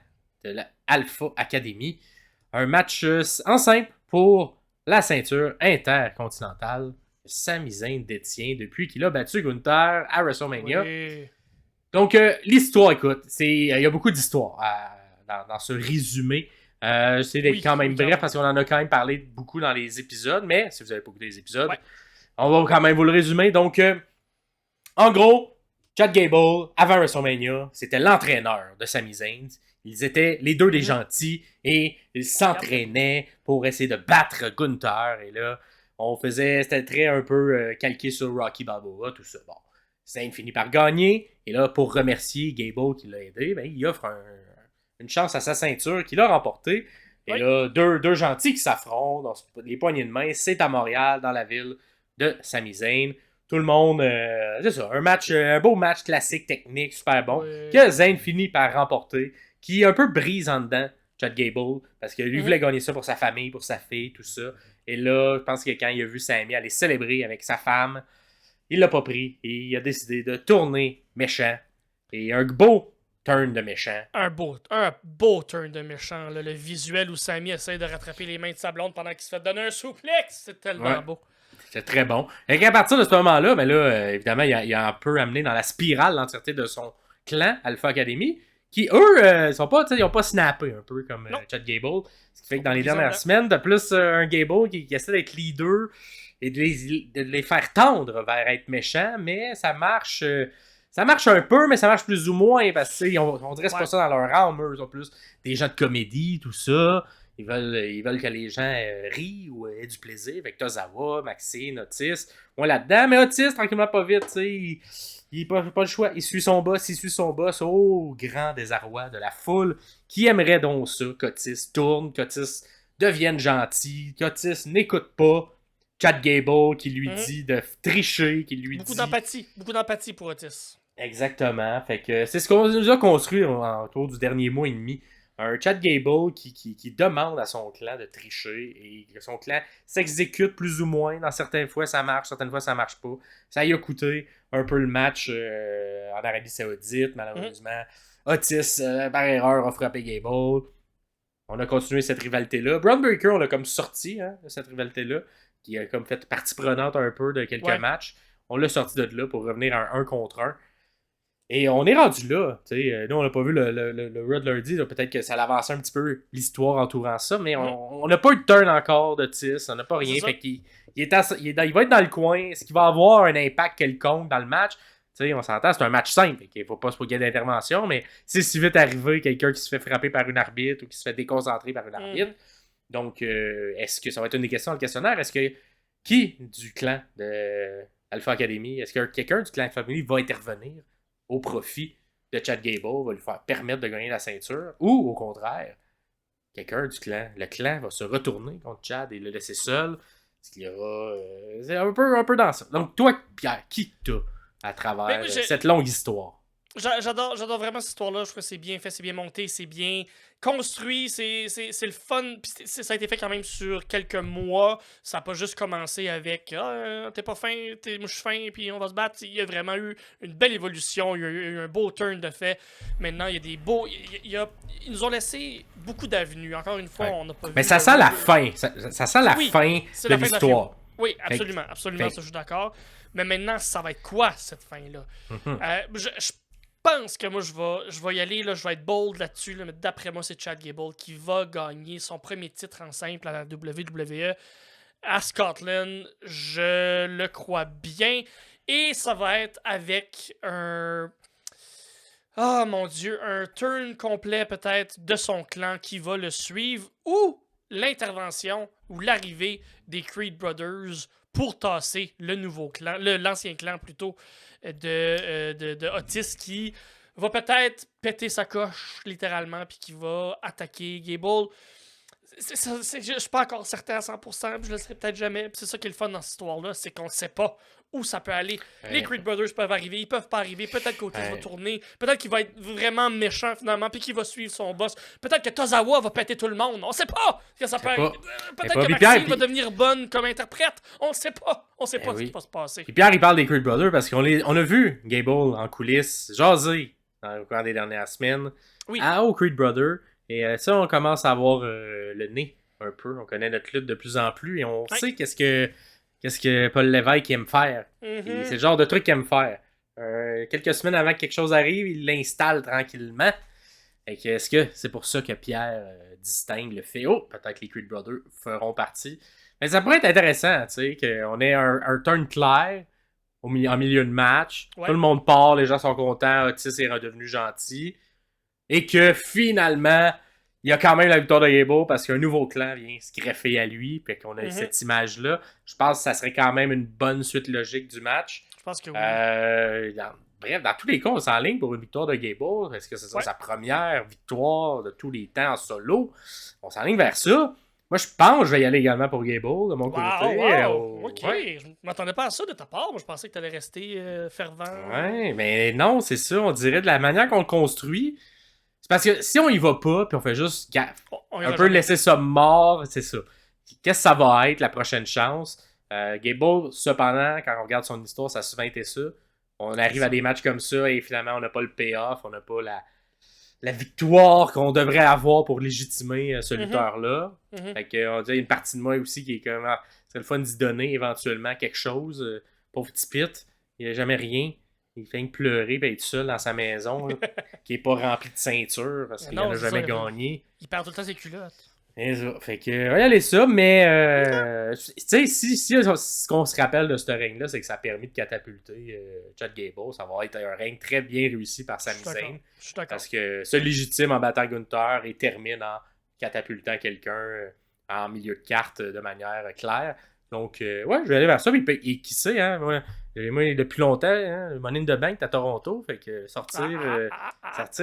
[SPEAKER 1] de la Alpha Academy. Un match en simple pour la ceinture intercontinentale. Sami Zayn détient depuis qu'il a battu Gunther à WrestleMania. Oui. Donc, l'histoire, écoute, il y a beaucoup d'histoires dans ce résumé. J'essaie d'être quand même bref parce qu'on en a quand même parlé beaucoup dans les épisodes, mais si vous n'avez pas écouté les épisodes, on va quand même vous le résumer. Donc, en gros, Chad Gable, avant WrestleMania, c'était l'entraîneur de Sami Zayn. Ils étaient les deux des gentils et ils s'entraînaient pour essayer de battre Gunther. Et là, c'était très un peu calqué sur Rocky Balboa, tout ça. Bon, Zayn finit par gagner. Et là, pour remercier Gable qui l'a aidé, il offre une chance à sa ceinture qu'il a remportée. Et là, deux gentils qui s'affrontent dans les poignées de main. C'est à Montréal, dans la ville de Sami Zayn. Tout le monde, c'est ça, un beau match classique, technique, super bon, que Zayn finit par remporter, qui un peu brise en dedans Chad Gable, parce que lui voulait gagner ça pour sa famille, pour sa fille, tout ça. Et là, je pense que quand il a vu Sami aller célébrer avec sa femme, il l'a pas pris et il a décidé de tourner méchant. Et un beau turn de méchant.
[SPEAKER 2] Un beau turn de méchant. Là, le visuel où Sami essaie de rattraper les mains de sa blonde pendant qu'il se fait donner un souplex. C'est tellement beau.
[SPEAKER 1] C'est très bon. Et qu'à partir de ce moment-là, ben là, évidemment, il a un peu amené dans la spirale l'entièreté de son clan, Alpha Academy, qui, eux, ils n'ont pas snappé un peu comme Chad Gable. Ce qui fait que dans les dernières semaines, t'as plus un Gable qui essaie d'être leader et de les faire tendre vers être méchant, mais ça marche. Ça marche un peu, mais ça marche plus ou moins parce que on dirait que c'est pas ça dans leur âme. Eux, ils ont plus des gens de comédie, tout ça. Ils veulent que les gens rient ou aient du plaisir. Avec Tozawa, Maxine, Otis. Moi là-dedans, mais Otis, tranquillement pas vite, tu sais. Il n'a pas le choix. Il suit son boss. Au grand désarroi de la foule. Qui aimerait donc ça? Qu'Otis tourne, qu'Otis devienne gentil, qu'Otis n'écoute pas Chad Gable qui lui dit de tricher, qui lui
[SPEAKER 2] beaucoup
[SPEAKER 1] dit...
[SPEAKER 2] Beaucoup d'empathie pour Otis.
[SPEAKER 1] Exactement. Fait que c'est ce qu'on nous a construit autour du dernier mois et demi. Un Chad Gable qui demande à son clan de tricher et que son clan s'exécute plus ou moins. Dans certaines fois, ça marche, certaines fois, ça marche pas. Ça y a coûté un peu le match en Arabie Saoudite, malheureusement. Otis, par erreur, a frappé Gable. On a continué cette rivalité-là. Braun Breaker, on l'a comme sorti de cette rivalité-là, qui a comme fait partie prenante un peu de quelques matchs. On l'a sorti de là pour revenir à un 1 contre 1. Et on est rendu là. Nous, on n'a pas vu le Rudler dit. Peut-être que ça l'avance un petit peu l'histoire entourant ça, mais on n'a pas eu de turn encore de Tis. On n'a pas rien. Fait qu'il il va être dans le coin. Est-ce qu'il va avoir un impact quelconque dans le match? On s'entend, c'est un match simple. Il ne faut pas se qu'il y ait d'intervention, mais c'est si vite arrivé quelqu'un qui se fait frapper par une arbitre ou qui se fait déconcentrer par une arbitre. Donc, est-ce que ça va être une des questions dans le questionnaire? Est-ce que qui du clan de Alpha Academy, est-ce que quelqu'un du clan Alpha Academy va intervenir au profit de Chad Gable, va lui faire permettre de gagner la ceinture, ou au contraire, quelqu'un du clan, le clan va se retourner contre Chad et le laisser seul, parce qu'il y aura... c'est un peu dans ça. Donc toi, Pierre, qui t'as à travers cette longue histoire?
[SPEAKER 2] J'adore vraiment cette histoire-là. Je trouve que c'est bien fait, c'est bien monté, c'est bien construit, c'est le fun. Puis ça a été fait quand même sur quelques mois. Ça n'a pas juste commencé avec t'es pas fin, moi je suis fin, puis on va se battre. Il y a vraiment eu une belle évolution. Il y a eu un beau turn de fait. Maintenant, il y a des beaux. Ils nous ont laissé beaucoup d'avenues. Encore une fois, on n'a pas vu.
[SPEAKER 1] Mais ça sent la fin. Ça sent la fin de l'histoire.
[SPEAKER 2] Oui, absolument. Absolument, ça, je suis d'accord. Mais maintenant, ça va être quoi, cette fin-là? Je pense que moi, je vais y aller, là, je vais être bold là-dessus, là, mais d'après moi, c'est Chad Gable qui va gagner son premier titre en simple à la WWE à Scotland. Je le crois bien. Et ça va être avec un... Oh mon Dieu, un turn complet peut-être de son clan qui va le suivre ou l'intervention ou l'arrivée des Creed Brothers pour tasser le nouveau clan, l'ancien clan plutôt de Otis qui va peut-être péter sa coche littéralement puis qui va attaquer Gable. Je suis pas encore certain à 100%, je le serai peut-être jamais. C'est ça qui est le fun dans cette histoire-là, c'est qu'on ne sait pas où ça peut aller. Les Creed Brothers peuvent arriver, ils peuvent pas arriver. Peut-être qu'Otis va tourner, peut-être qu'il va être vraiment méchant finalement, puis qu'il va suivre son boss. Peut-être que Tozawa va péter tout le monde. On sait pas que ça peut arriver. Peut-être que Maxine va devenir bonne comme interprète. On sait pas. On sait pas ce qui va se passer.
[SPEAKER 1] Puis Pierre, il parle des Creed Brothers parce qu'on a vu Gable en coulisses jaser dans le cours des dernières semaines aux Creed Brothers. Et ça, on commence à avoir le nez un peu. On connaît notre lutte de plus en plus et on sait qu'est-ce que Paul Lévesque aime faire. C'est le genre de truc qu'il aime faire. Quelques semaines avant que quelque chose arrive, il l'installe tranquillement. Et est-ce que c'est pour ça que Pierre distingue le fait peut-être que les Creed Brothers feront partie. Mais ça pourrait être intéressant, tu sais, qu'on ait un turn clair en milieu de match. Tout le monde part, les gens sont contents, Otis est redevenu gentil. Et que finalement, il y a quand même la victoire de Gable parce qu'un nouveau clan vient se greffer à lui. Puis qu'on a cette image-là. Je pense que ça serait quand même une bonne suite logique du match.
[SPEAKER 2] Je pense que oui.
[SPEAKER 1] Bref, dans tous les cas, on s'enligne pour une victoire de Gable. Est-ce que c'est sa première victoire de tous les temps en solo? On s'enligne vers ça. Moi, je pense que je vais y aller également pour Gable de mon côté.
[SPEAKER 2] OK. Je m'attendais pas à ça de ta part. Moi, je pensais que tu allais rester fervent.
[SPEAKER 1] Ouais, mais non, c'est ça. On dirait de la manière qu'on le construit. C'est parce que si on y va pas, puis on fait juste un peu
[SPEAKER 2] jamais.
[SPEAKER 1] laisser ça mort, c'est ça. Qu'est-ce que ça va être la prochaine chance? Gable, cependant, quand on regarde son histoire, ça a souvent été ça. On arrive à des matchs comme ça et finalement on n'a pas le payoff, on n'a pas la victoire qu'on devrait avoir pour légitimer ce lutteur-là. Fait que, on dit, il y a une partie de moi aussi qui est comme, c'est le fun d'y donner éventuellement quelque chose. Pauvre petit Pit, il n'a jamais rien. Il fait que pleurer et être seul dans sa maison, là, qui n'est pas remplie de ceinture parce qu'il n'en a jamais gagné.
[SPEAKER 2] Il perd tout le temps ses culottes.
[SPEAKER 1] Et ça. Fait que, on va y aller ça, mais tu sais, si ce qu'on se rappelle de ce règne-là, c'est que ça a permis de catapulter Chad Gable. Ça va être un règne très bien réussi par Sami Zayn.
[SPEAKER 2] Je suis d'accord.
[SPEAKER 1] Parce que ce légitime en battant Gunther et termine en catapultant quelqu'un en milieu de carte de manière claire. Donc, ouais, je vais aller vers ça. Et qui sait, hein, moi, depuis longtemps, hein, le Money in the Bank à Toronto, fait que sortir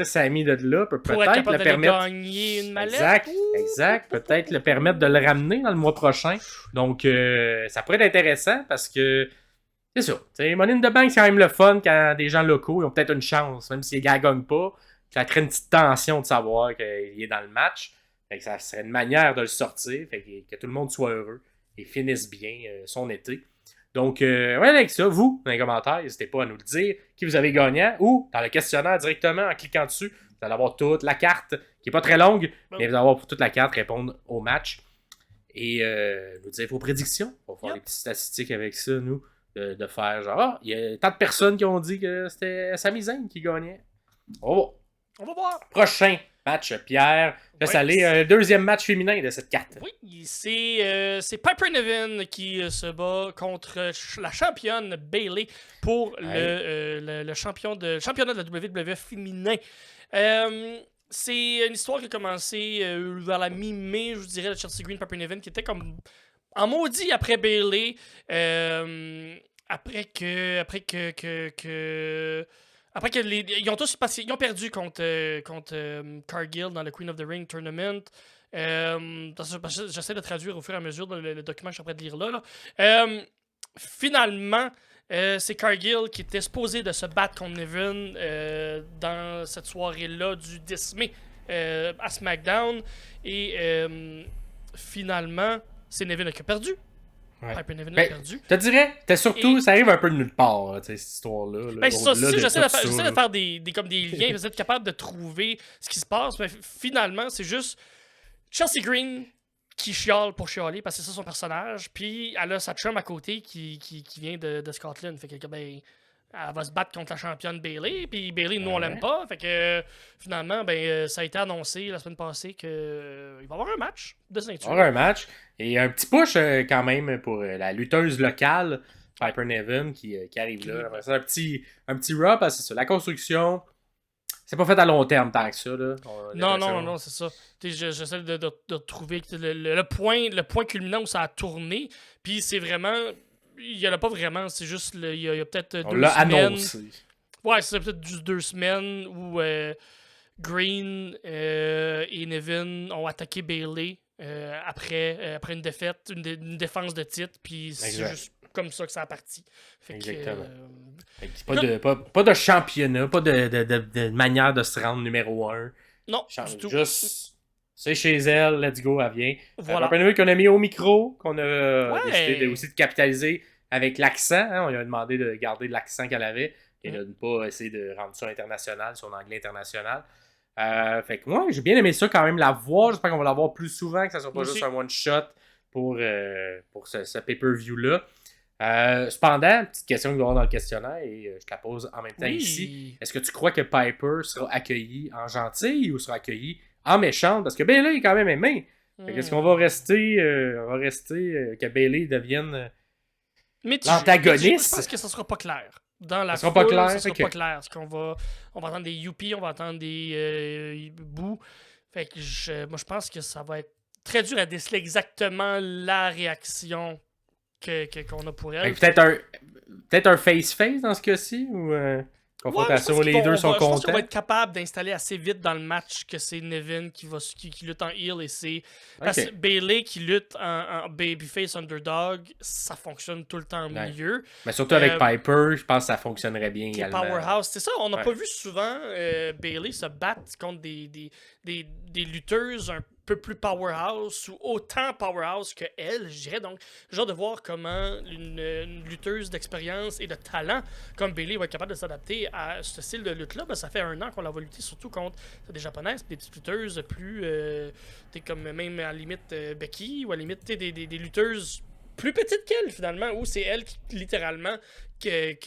[SPEAKER 1] Sami de là peut peut-être le permettre.
[SPEAKER 2] Gagner une mallette.
[SPEAKER 1] Exact. Peut-être le permettre de le ramener dans le mois prochain. Donc, ça pourrait être intéressant parce que c'est ça. T'sais, Money in the Bank, c'est quand même le fun quand des gens locaux ils ont peut-être une chance, même s'ils ne gagnent pas. Ça crée une petite tension de savoir qu'il est dans le match. Fait que ça serait une manière de le sortir, fait que tout le monde soit heureux et finisse bien son été. Donc, ouais, avec ça, vous, dans les commentaires, n'hésitez pas à nous le dire, qui vous avez gagnant, ou dans le questionnaire directement, en cliquant dessus, vous allez avoir toute la carte, qui n'est pas très longue, mais vous allez avoir pour toute la carte répondre au match. Et nous dire vos prédictions. On va faire des petites statistiques avec ça, nous, de faire genre, il y a tant de personnes qui ont dit que c'était Sami Zayn qui gagnait. On va voir. Prochain match, Pierre. Laisse aller, deuxième match féminin de cette carte.
[SPEAKER 2] Oui, c'est Piper Niven qui se bat contre la championne Bayley pour le championnat de la WWE féminin. C'est une histoire qui a commencé vers la mi-mai, je vous dirais, de Chelsea Green, Piper Niven, qui était comme en maudit après Bayley. Après que ils ont tous passé, ils ont perdu contre Cargill dans le Queen of the Ring Tournament. J'essaie de traduire au fur et à mesure dans le document que je suis en train de lire là. Finalement, c'est Cargill qui était supposé de se battre contre Niven dans cette soirée-là du 10 mai à SmackDown. Et finalement, c'est Niven qui a perdu.
[SPEAKER 1] Ouais.
[SPEAKER 2] Piper Niven a perdu.
[SPEAKER 1] Je te dirais, surtout, ça arrive un peu de nulle part, là, cette histoire-là.
[SPEAKER 2] Ben, c'est ça, j'essaie de faire des liens, j'essaie d'être capable de trouver ce qui se passe, mais finalement, c'est juste Chelsea Green qui chiale pour chialer, parce que c'est ça son personnage, puis elle a sa chum à côté qui vient de Scotland, fait que, ben, elle va se battre contre la championne Bayley, puis Bayley, nous, on l'aime pas, fait que, finalement, ben, ça a été annoncé la semaine passée qu'il va y avoir un match de ceinture.
[SPEAKER 1] Il va y avoir un match, et un petit push quand même pour la lutteuse locale, Piper Niven, qui arrive là. C'est un petit Raw, parce que c'est ça, la construction, c'est pas fait à long terme tant que ça, là.
[SPEAKER 2] Non, c'est ça. J'essaie de trouver le point culminant où ça a tourné, puis c'est vraiment... Il y en a pas vraiment, c'est juste, il y a peut-être 2 semaines. On l'a annoncé. Ouais, c'est peut-être juste 2 semaines où Green et Niven ont attaqué Bayley après une défaite, une défense de titre, puis c'est juste comme ça que ça a parti.
[SPEAKER 1] Exactement. Pas de championnat, pas de manière de se rendre numéro 1.
[SPEAKER 2] Non, du tout.
[SPEAKER 1] Juste... C'est chez elle, let's go, elle vient.
[SPEAKER 2] Voilà.
[SPEAKER 1] Qu'on a mis au micro, qu'on a décidé aussi de capitaliser avec l'accent. Hein, on lui a demandé de garder l'accent qu'elle avait et de ne pas essayer de rendre ça international, son anglais international. Fait que moi, j'ai bien aimé ça quand même, la voir. J'espère qu'on va la voir plus souvent, que ça soit pas juste un one-shot pour ce pay-per-view-là. Cependant, petite question qu'il doit y avoir dans le questionnaire et je te la pose en même temps ici. Est-ce que tu crois que Piper sera accueilli en gentil ou sera accueilli en méchante? Parce que Bayley est quand même aimé. Est-ce qu'on va rester que Bayley devienne l'antagoniste?
[SPEAKER 2] Je pense que ça sera pas clair. Dans la
[SPEAKER 1] foule,
[SPEAKER 2] ça sera pas clair. Parce qu'on va entendre des youpies, on va entendre des bouts. Fait que moi, je pense que ça va être très dur à déceler exactement la réaction qu'on a pour elle.
[SPEAKER 1] Peut-être un face-face dans ce cas-ci? Ou confrontation où les deux sont
[SPEAKER 2] Je pense qu'on
[SPEAKER 1] contents.
[SPEAKER 2] va être capable d'installer assez vite dans le match que c'est Nevin qui lutte en heel et c'est... Parce que Bayley qui lutte en babyface underdog, ça fonctionne tout le temps au milieu.
[SPEAKER 1] Mais surtout avec Piper, je pense que ça fonctionnerait bien également.
[SPEAKER 2] Powerhouse, c'est ça, on n'a pas vu souvent Bayley se battre contre des lutteuses un peu plus powerhouse ou autant powerhouse que elle, je dirais. Donc, genre de voir comment une lutteuse d'expérience et de talent comme Bayley va être capable de s'adapter à ce style de lutte-là. Ben, ça fait 1 an qu'on la va lutter, surtout contre des japonaises, des petites lutteuses plus, comme même à la limite Becky, ou à la limite des lutteuses plus petites qu'elle finalement, où c'est elle qui littéralement qui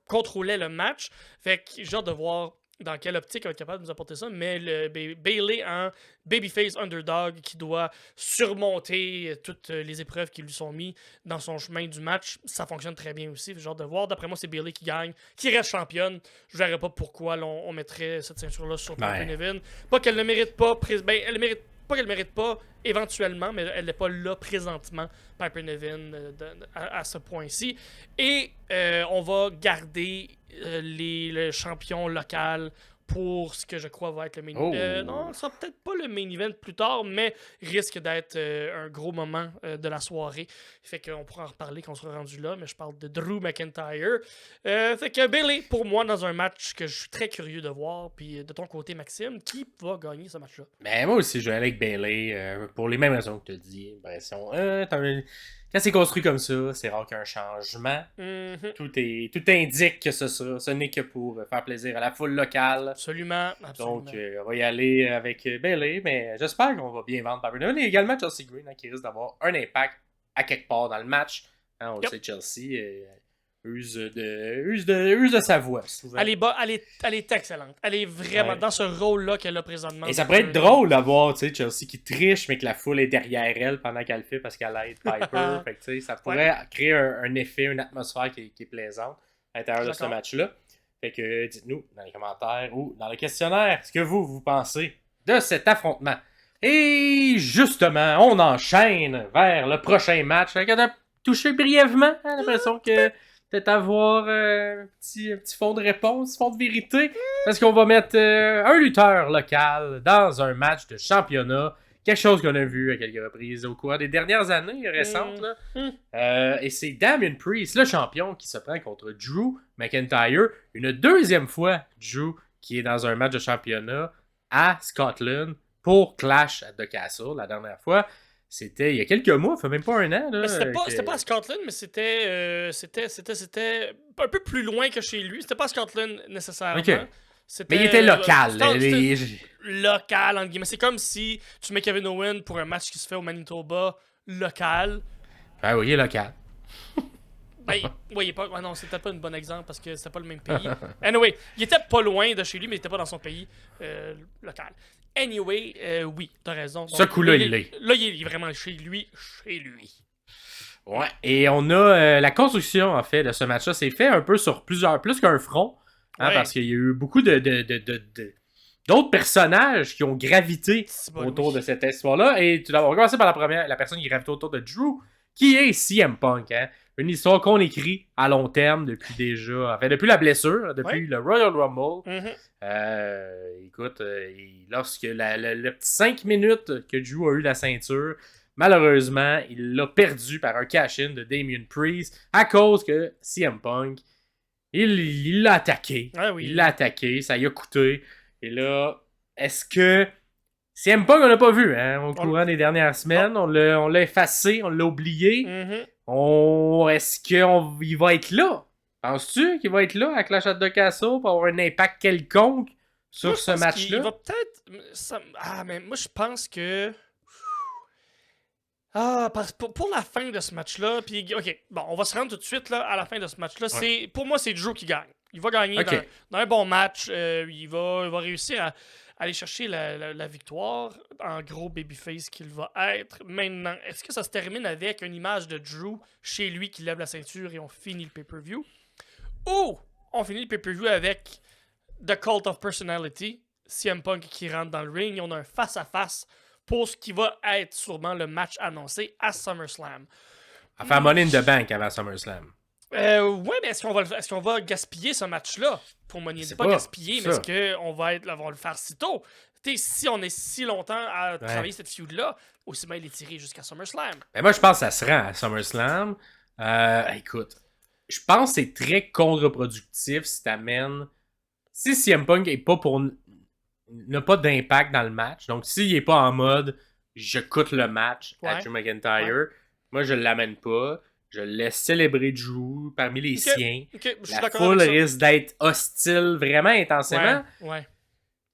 [SPEAKER 2] contrôlait le match. Fait que genre de voir dans quelle optique elle va être capable de nous apporter ça, mais le Bayley en babyface underdog qui doit surmonter toutes les épreuves qui lui sont mises dans son chemin du match, ça fonctionne très bien aussi. Genre de voir, d'après moi, c'est Bayley qui gagne, qui reste championne. Je verrais pas pourquoi on mettrait cette ceinture-là sur Piper Niven. Pas qu'elle ne mérite pas, elle mérite pas qu'elle mérite pas éventuellement, mais elle n'est pas là présentement, Piper Niven, à ce point-ci. Et on va garder le champion local pour ce que je crois va être le main event. Non, ce sera peut-être pas le main event plus tard, mais risque d'être un gros moment de la soirée. Fait qu'on pourra en reparler quand on sera rendu là, mais je parle de Drew McIntyre. Fait que Bayley, pour moi, dans un match que je suis très curieux de voir. Puis de ton côté, Maxime, qui va gagner ce match-là?
[SPEAKER 1] Ben, moi aussi, je vais aller avec Bayley pour les mêmes raisons que tu as dit. Quand c'est construit comme ça, c'est rare qu'il y ait un changement. Tout indique que ce n'est que pour faire plaisir à la foule locale.
[SPEAKER 2] Absolument.
[SPEAKER 1] Donc, on va y aller avec Bayley, mais j'espère qu'on va bien vendre Piper Niven. Et également Chelsea Green, qui risque d'avoir un impact à quelque part dans le match. On le sait, Chelsea use de sa voix souvent.
[SPEAKER 2] Elle est excellente. Elle est vraiment dans ce rôle-là qu'elle a présentement.
[SPEAKER 1] Et ça pourrait être drôle d'avoir Chelsea qui triche, mais que la foule est derrière elle pendant qu'elle le fait parce qu'elle aide Piper. Fait que, ça pourrait créer un effet, une atmosphère qui est plaisante à l'intérieur de ce match-là. Fait que dites-nous dans les commentaires ou dans le questionnaire ce que vous pensez de cet affrontement. Et justement, on enchaîne vers le prochain match. Fait qu'on a touché brièvement, l'impression que peut-être avoir un petit fond de réponse, fond de vérité. Parce qu'on va mettre un lutteur local dans un match de championnat. Quelque chose qu'on a vu à quelques reprises au cours des dernières années récentes. Et c'est Damian Priest, le champion, qui se prend contre Drew McIntyre. Une deuxième fois, Drew, qui est dans un match de championnat à Scotland pour Clash at the Castle. La dernière fois, c'était il y a quelques mois, ça fait même pas 1 an. Là,
[SPEAKER 2] mais c'était pas à Scotland, mais c'était un peu plus loin que chez lui. C'était pas à Scotland nécessairement.
[SPEAKER 1] Okay. Mais il était local.
[SPEAKER 2] Local, entre guillemets. C'est comme si tu mets Kevin Owen pour un match qui se fait au Manitoba local.
[SPEAKER 1] Ah oui, il est local.
[SPEAKER 2] Oui, non, c'était pas un bon exemple parce que c'était pas le même pays. Anyway, il était pas loin de chez lui, mais il était pas dans son pays local. Anyway, oui, t'as raison. Donc,
[SPEAKER 1] ce coup-là, il est.
[SPEAKER 2] Là, il est vraiment chez lui.
[SPEAKER 1] Ouais, et on a la construction, en fait, de ce match-là. C'est fait un peu sur plus qu'un front. Parce qu'il y a eu beaucoup d'autres personnages qui ont gravité autour de cette histoire-là. Et on va commencer par la personne qui gravite autour de Drew, qui est CM Punk. Une histoire qu'on écrit à long terme depuis la blessure, depuis le Royal Rumble. Écoute, lorsque le petit 5 minutes que Drew a eu la ceinture, malheureusement, il l'a perdu par un cash-in de Damian Priest à cause que CM Punk, il l'a attaqué. Il l'a attaqué, ça lui a coûté. Et là, est-ce que CM Punk, on l'a pas vu au courant des dernières semaines. On l'a effacé, on l'a oublié. Est-ce qu'il va être là? Penses-tu qu'il va être là à Clash at the Castle pour avoir un impact quelconque sur ce match-là?
[SPEAKER 2] Il va peut-être... mais moi, je pense que... pour la fin de ce match-là, puis ok, bon, on va se rendre tout de suite là, à la fin de ce match-là. Pour moi, c'est Drew qui gagne. Il va gagner dans un bon match. Il va réussir à aller chercher la victoire en gros babyface qu'il va être. Maintenant, est-ce que ça se termine avec une image de Drew chez lui qui lève la ceinture et on finit le pay-per-view? Ou on finit le pay-per-view avec The Cult of Personality, CM Punk qui rentre dans le ring et on a un face-à-face pour ce qui va être sûrement le match annoncé à SummerSlam.
[SPEAKER 1] À faire Money in the Bank avant SummerSlam.
[SPEAKER 2] Ouais, mais est-ce qu'on va gaspiller ce match-là pour Money in the Bank? Gaspiller, mais est-ce qu'on va le faire si tôt? Si on est si longtemps à travailler cette feud-là, aussi bien l'étirer jusqu'à SummerSlam.
[SPEAKER 1] Mais moi, je pense que ça se rend à SummerSlam. Écoute, je pense que c'est très contre-productif si t'amènes... Si CM Punk est pas pour... n'a pas d'impact dans le match, donc s'il est pas en mode je coûte le match à Drew McIntyre, moi je l'amène pas. Je le laisse célébrer Drew parmi les siens. La foule risque d'être hostile vraiment intensément.
[SPEAKER 2] Ouais.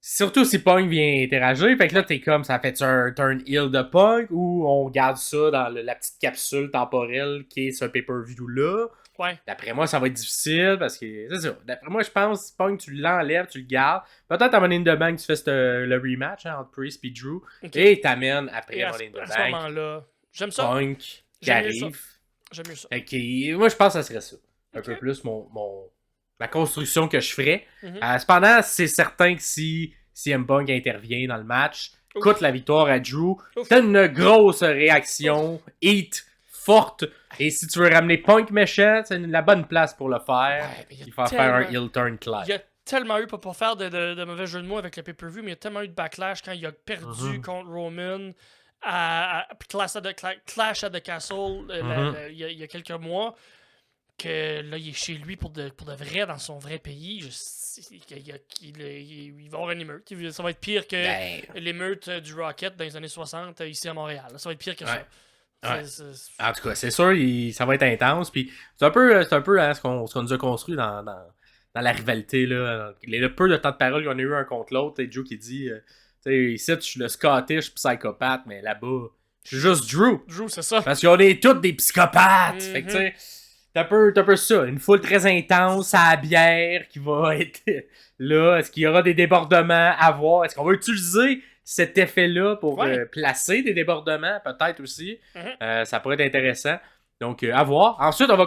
[SPEAKER 1] Surtout si Punk vient interagir. Fait que là, t'es comme, ça fait un turn heel de Punk ou on garde ça dans la petite capsule temporelle qui est ce pay-per-view-là.
[SPEAKER 2] Ouais.
[SPEAKER 1] D'après moi, ça va être difficile parce que, c'est ça. D'après moi, je pense, Punk, tu l'enlèves, tu le gardes. Peut-être à Money in the Bank, tu fais le rematch entre Priest et Drew. Et t'amènes après Money in the Bank.
[SPEAKER 2] À ce moment-là, j'aime ça.
[SPEAKER 1] Punk qui arrive.
[SPEAKER 2] J'aime mieux ça.
[SPEAKER 1] Moi, je pense que ça serait ça. Un peu plus la construction que je ferais. Cependant, c'est certain que si CM Punk intervient dans le match, coûte la victoire à Drew, t'as une grosse réaction, heat, forte. Et si tu veux ramener Punk méchant, c'est la bonne place pour le faire. Il faut faire un heel turn clair.
[SPEAKER 2] Il y a tellement eu, pour faire de mauvais jeux de mots avec le pay-per-view, mais il y a tellement eu de backlash quand il a perdu contre Roman à Clash at the Castle il y a quelques mois, que là, il est chez lui pour de vrai, dans son vrai pays. Il va y avoir une émeute. Ça va être pire que l'émeute du Rocket dans les années 60 ici à Montréal. Ça va être pire que ça.
[SPEAKER 1] Ouais. En tout cas, c'est sûr, ça va être intense. Puis c'est un peu hein, ce qu'on nous a construit dans la rivalité. Là. Le peu de temps de parole qu'on a eu un contre l'autre, c'est Joe qui dit ici, je suis le Scottish psychopathe, mais là-bas, je suis juste Drew.
[SPEAKER 2] Drew, c'est ça.
[SPEAKER 1] Parce qu'on est tous des psychopathes. Fait que tu sais, t'as un peu ça. Une foule très intense à la bière qui va être là. Est-ce qu'il y aura des débordements à voir? Est-ce qu'on va utiliser cet effet-là pour placer des débordements? Peut-être aussi. Ça pourrait être intéressant. Donc, à voir. Ensuite, on va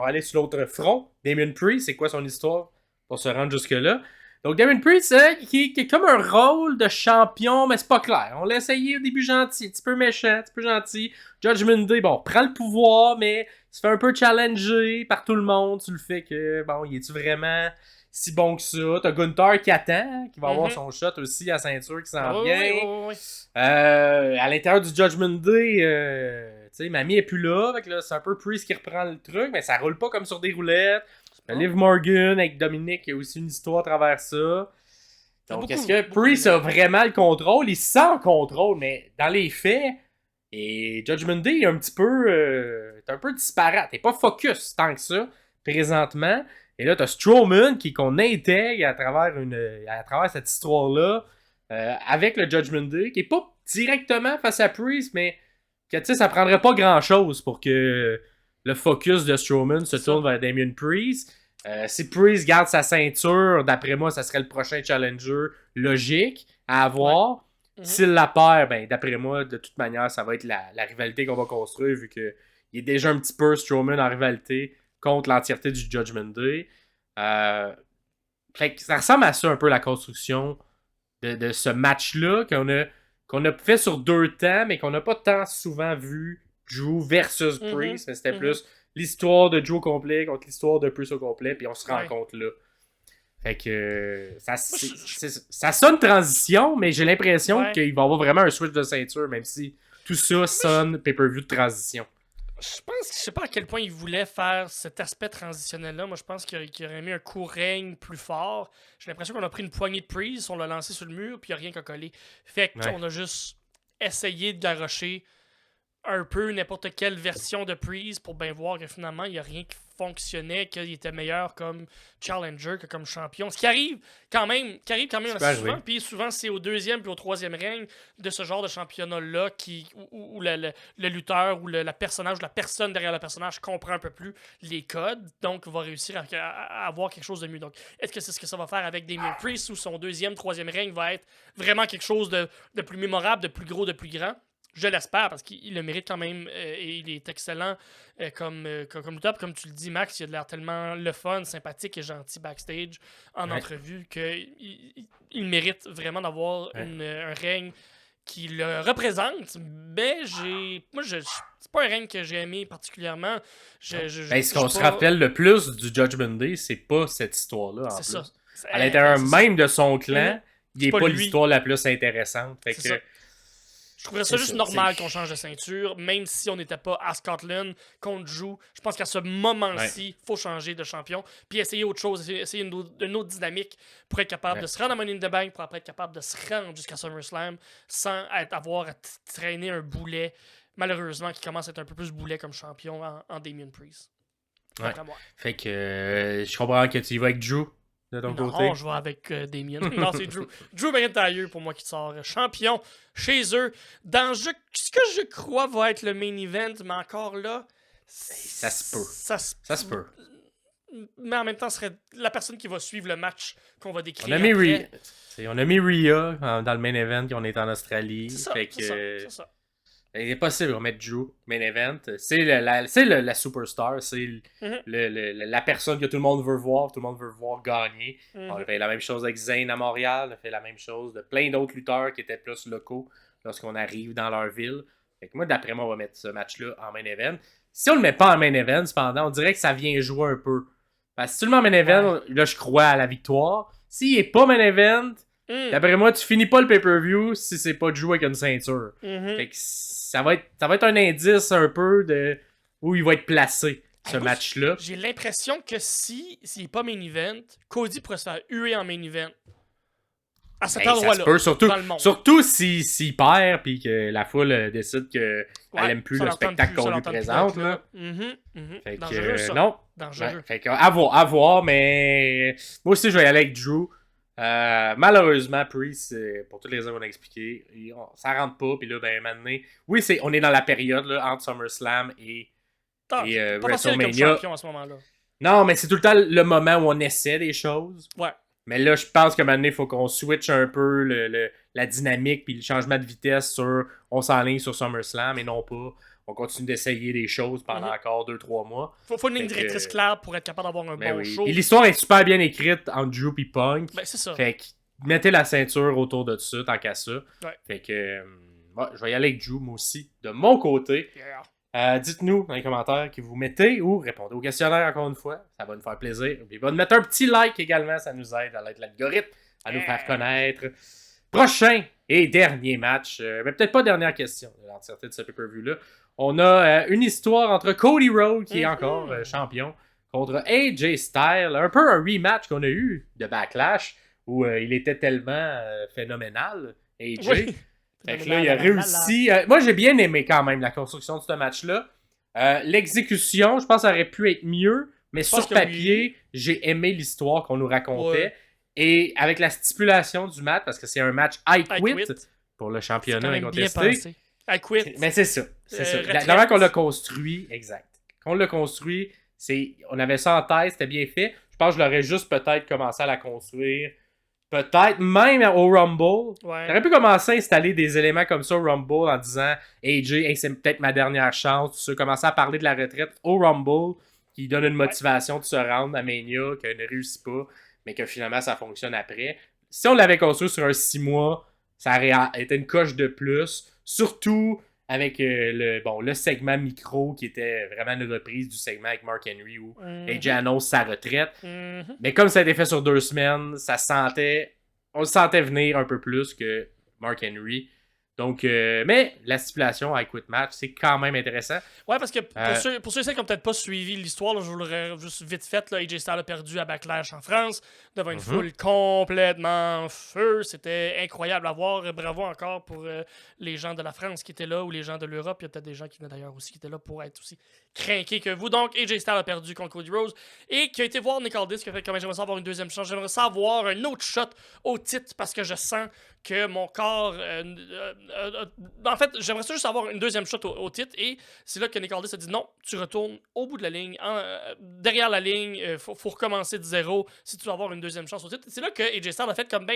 [SPEAKER 1] aller sur l'autre front. Damien Priest, c'est quoi son histoire pour se rendre jusque-là? Donc, Damien Priest, qui est comme un rôle de champion, mais c'est pas clair. On l'a essayé au début gentil, un petit peu méchant, un petit peu gentil. Judgment Day, bon, prend le pouvoir, mais se fait un peu challenger par tout le monde sur le fait que, bon, il est-tu vraiment si bon que ça? T'as Gunther qui attend, qui va avoir son shot aussi à ceinture qui s'en vient. À l'intérieur du Judgment Day, tu sais, Mamie est plus là, fait que là, c'est un peu Priest qui reprend le truc, mais ça roule pas comme sur des roulettes. Liv Morgan avec Dominic, il y a aussi une histoire à travers ça. Donc, est-ce que Priest a vraiment le contrôle? Il se sent en contrôle, mais dans les faits, et Judgment Day est un petit peu est un peu disparate. Il n'est pas focus tant que ça, présentement. Et là, tu as Strowman qu'on intègre à travers cette histoire-là avec le Judgment Day, qui n'est pas directement face à Priest, mais que, tu sais, ça prendrait pas grand-chose pour que le focus de Strowman se tourne vers Damien Priest. Si Priest garde sa ceinture, d'après moi, ça serait le prochain challenger logique à avoir. S'il la perd, ben, d'après moi, de toute manière, ça va être la rivalité qu'on va construire, vu qu'il est déjà un petit peu Strowman en rivalité contre l'entièreté du Judgment Day. Fait que ça ressemble à ça un peu, la construction de ce match-là qu'on a fait sur 2 temps, mais qu'on n'a pas tant souvent vu Drew versus Priest, mais c'était plus l'histoire de Drew au complet contre l'histoire de Priest au complet, puis on se rencontre là. Fait que ça sonne transition, mais j'ai l'impression qu'il va y avoir vraiment un switch de ceinture, même si tout ça sonne pay-per-view de transition.
[SPEAKER 2] Je sais pas à quel point il voulait faire cet aspect transitionnel-là. Moi, je pense qu'il aurait mis un court règne plus fort. J'ai l'impression qu'on a pris une poignée de Priest, on l'a lancé sur le mur, puis il n'y a rien qu'à coller. Fait qu'on a juste essayé de garocher un peu n'importe quelle version de Priest pour bien voir que finalement, il n'y a rien qui fonctionnait, qu'il était meilleur comme challenger que comme champion. Ce qui arrive quand même assez souvent. Puis souvent, c'est au 2e puis au 3e règne de ce genre de championnat-là où le lutteur ou la personnage ou la personne derrière le personnage comprend un peu plus les codes, donc va réussir à avoir quelque chose de mieux. Donc, est-ce que c'est ce que ça va faire avec Damien Priest, où son 2e, 3e règne va être vraiment quelque chose de plus mémorable, de plus gros, de plus grand? Je l'espère, parce qu'il le mérite quand même et il est excellent comme lutteur. Comme tu le dis, Max, il a de l'air tellement le fun, sympathique et gentil backstage en entrevue qu'il mérite vraiment d'avoir un règne qui le représente, mais c'est pas un règne que j'ai aimé particulièrement.
[SPEAKER 1] Ce qu'on se rappelle le plus du Judgment Day, c'est pas cette histoire-là, en plus.
[SPEAKER 2] Ça.
[SPEAKER 1] À l'intérieur même de son clan, il n'est pas
[SPEAKER 2] lui.
[SPEAKER 1] l'histoire la plus intéressante. Fait que...
[SPEAKER 2] Je trouverais ça juste normal qu'on change de ceinture, même si on n'était pas à Scotland, qu'on joue. Je pense qu'à ce moment-ci, il faut changer de champion, puis essayer autre chose, essayer une autre dynamique pour être capable de se rendre à Money in the Bank, pour après être capable de se rendre jusqu'à SummerSlam sans avoir à traîner un boulet, malheureusement, qui commence à être un peu plus boulet comme champion en Damien Priest.
[SPEAKER 1] Ouais. Fait que je comprends que tu y vas avec Drew. De ton côté.
[SPEAKER 2] Non, je vais avec Damien. Non, c'est Drew. Drew McIntyre, pour moi, qui sort champion chez eux. Dans ce que je crois va être le main event, mais encore là...
[SPEAKER 1] Ça se peut.
[SPEAKER 2] Ça se peut. Mais en même temps, ce serait la personne qui va suivre le match qu'on va décrire.
[SPEAKER 1] On a mis Rhea dans le main event, on est en Australie.
[SPEAKER 2] C'est ça.
[SPEAKER 1] Il est possible de mettre Drew, main event. C'est la superstar, c'est la personne que tout le monde veut voir gagner. On a fait la même chose avec Zayn à Montréal, on a fait la même chose de plein d'autres lutteurs qui étaient plus locaux lorsqu'on arrive dans leur ville. Fait que moi, d'après moi, on va mettre ce match-là en main event. Si on le met pas en main event, cependant, on dirait que ça vient jouer un peu. Parce que si tu le mets en main event, là, je crois à la victoire. S'il est pas main event, d'après moi, tu finis pas le pay-per-view si c'est pas de jouer avec une ceinture. Fait que ça va être un indice un peu de où il va être placé, ce match-là.
[SPEAKER 2] J'ai l'impression que s'il n'est pas main event, Cody pourrait se faire huer en main event. À cet endroit-là.
[SPEAKER 1] Surtout,
[SPEAKER 2] dans le monde.
[SPEAKER 1] Surtout s'il perd puis que la foule décide qu'elle aime plus le spectacle qu'on lui présente. Là. Fait que, non.
[SPEAKER 2] Dangereux.
[SPEAKER 1] Fait que, à voir, mais moi aussi, je vais y aller avec Drew. Malheureusement, Priest, pour toutes les raisons qu'on a expliquées, ça rentre pas. Puis là, maintenant, oui, on est dans la période là, entre SummerSlam et WrestleMania.
[SPEAKER 2] Comme à ce moment-là.
[SPEAKER 1] Non, mais c'est tout le temps le moment où on essaie des choses.
[SPEAKER 2] Ouais.
[SPEAKER 1] Mais là, je pense que maintenant, il faut qu'on switch un peu la dynamique puis le changement de vitesse sur on s'enligne sur SummerSlam et non pas on continue d'essayer des choses pendant encore 2-3 mois.
[SPEAKER 2] Faut une ligne directrice claire pour être capable d'avoir un bon show.
[SPEAKER 1] Et l'histoire est super bien écrite entre Drew et Punk.
[SPEAKER 2] Ben, c'est ça.
[SPEAKER 1] Fait que mettez la ceinture autour de ça, tant qu'à ça.
[SPEAKER 2] Ouais.
[SPEAKER 1] Fait que je vais y aller avec Drew, moi aussi, de mon côté.
[SPEAKER 2] Yeah.
[SPEAKER 1] Dites-nous dans les commentaires qui vous mettez ou répondez au questionnaire encore une fois. Ça va nous faire plaisir. N'oubliez pas de mettre un petit like également, ça nous aide à l'aide de l'algorithme, à nous faire connaître. Prochain et dernier match, mais peut-être pas dernière question de l'entièreté de ce pay-per-view-là. On a une histoire entre Cody Rhodes, qui est encore champion, contre AJ Styles. Un peu un rematch qu'on a eu de Backlash, où il était tellement phénoménal, AJ. Oui. Fait que là, il a réussi. Moi, j'ai bien aimé quand même la construction de ce match-là. L'exécution, je pense, ça aurait pu être mieux, mais sur papier, j'ai aimé l'histoire qu'on nous racontait. Ouais. Et avec la stipulation du match, parce que c'est un match I quit pour le championnat incontesté.
[SPEAKER 2] I quit.
[SPEAKER 1] Mais c'est ça. C'est ça. La manière qu'on l'a construit, exact. Quand on l'a construit, on avait ça en tête, c'était bien fait. Je pense que je l'aurais juste peut-être commencé à la construire. Peut-être même au Rumble.
[SPEAKER 2] Ouais.
[SPEAKER 1] J'aurais pu commencer à installer des éléments comme ça au Rumble en disant AJ, hey, c'est peut-être ma dernière chance. Tout ça. Commencer à parler de la retraite au Rumble qui donne une motivation de se rendre à Mania, qu'elle ne réussit pas, mais que finalement ça fonctionne après. Si on l'avait construit sur un 6 mois, ça aurait été une coche de plus. Surtout avec le segment micro qui était vraiment une reprise du segment avec Mark Henry où AJ annonce sa retraite. Mais comme ça a été fait sur 2 semaines, on le sentait venir un peu plus que Mark Henry. Donc, mais la stipulation I Quit Match, c'est quand même intéressant.
[SPEAKER 2] Ouais, parce que pour ceux qui n'ont peut-être pas suivi l'histoire, là, je vous l'aurais juste vite fait. Là, AJ Styles a perdu à Backlash en France devant une foule complètement feu. C'était incroyable à voir. Bravo encore pour les gens de la France qui étaient là ou les gens de l'Europe. Il y a peut-être des gens qui venaient d'ailleurs aussi qui étaient là pour être aussi craqués que vous. Donc, AJ Styles a perdu contre Cody Rhodes et qui a été voir Nick Aldis qui a fait comme j'aimerais savoir une deuxième chance. J'aimerais savoir un autre shot au titre parce que je sens que mon corps... en fait, j'aimerais juste avoir une deuxième shot au titre et c'est là que Nick Aldis a dit non, tu retournes au bout de la ligne, derrière la ligne, faut recommencer de zéro si tu veux avoir une deuxième chance au titre. C'est là que AJ Styles a fait comme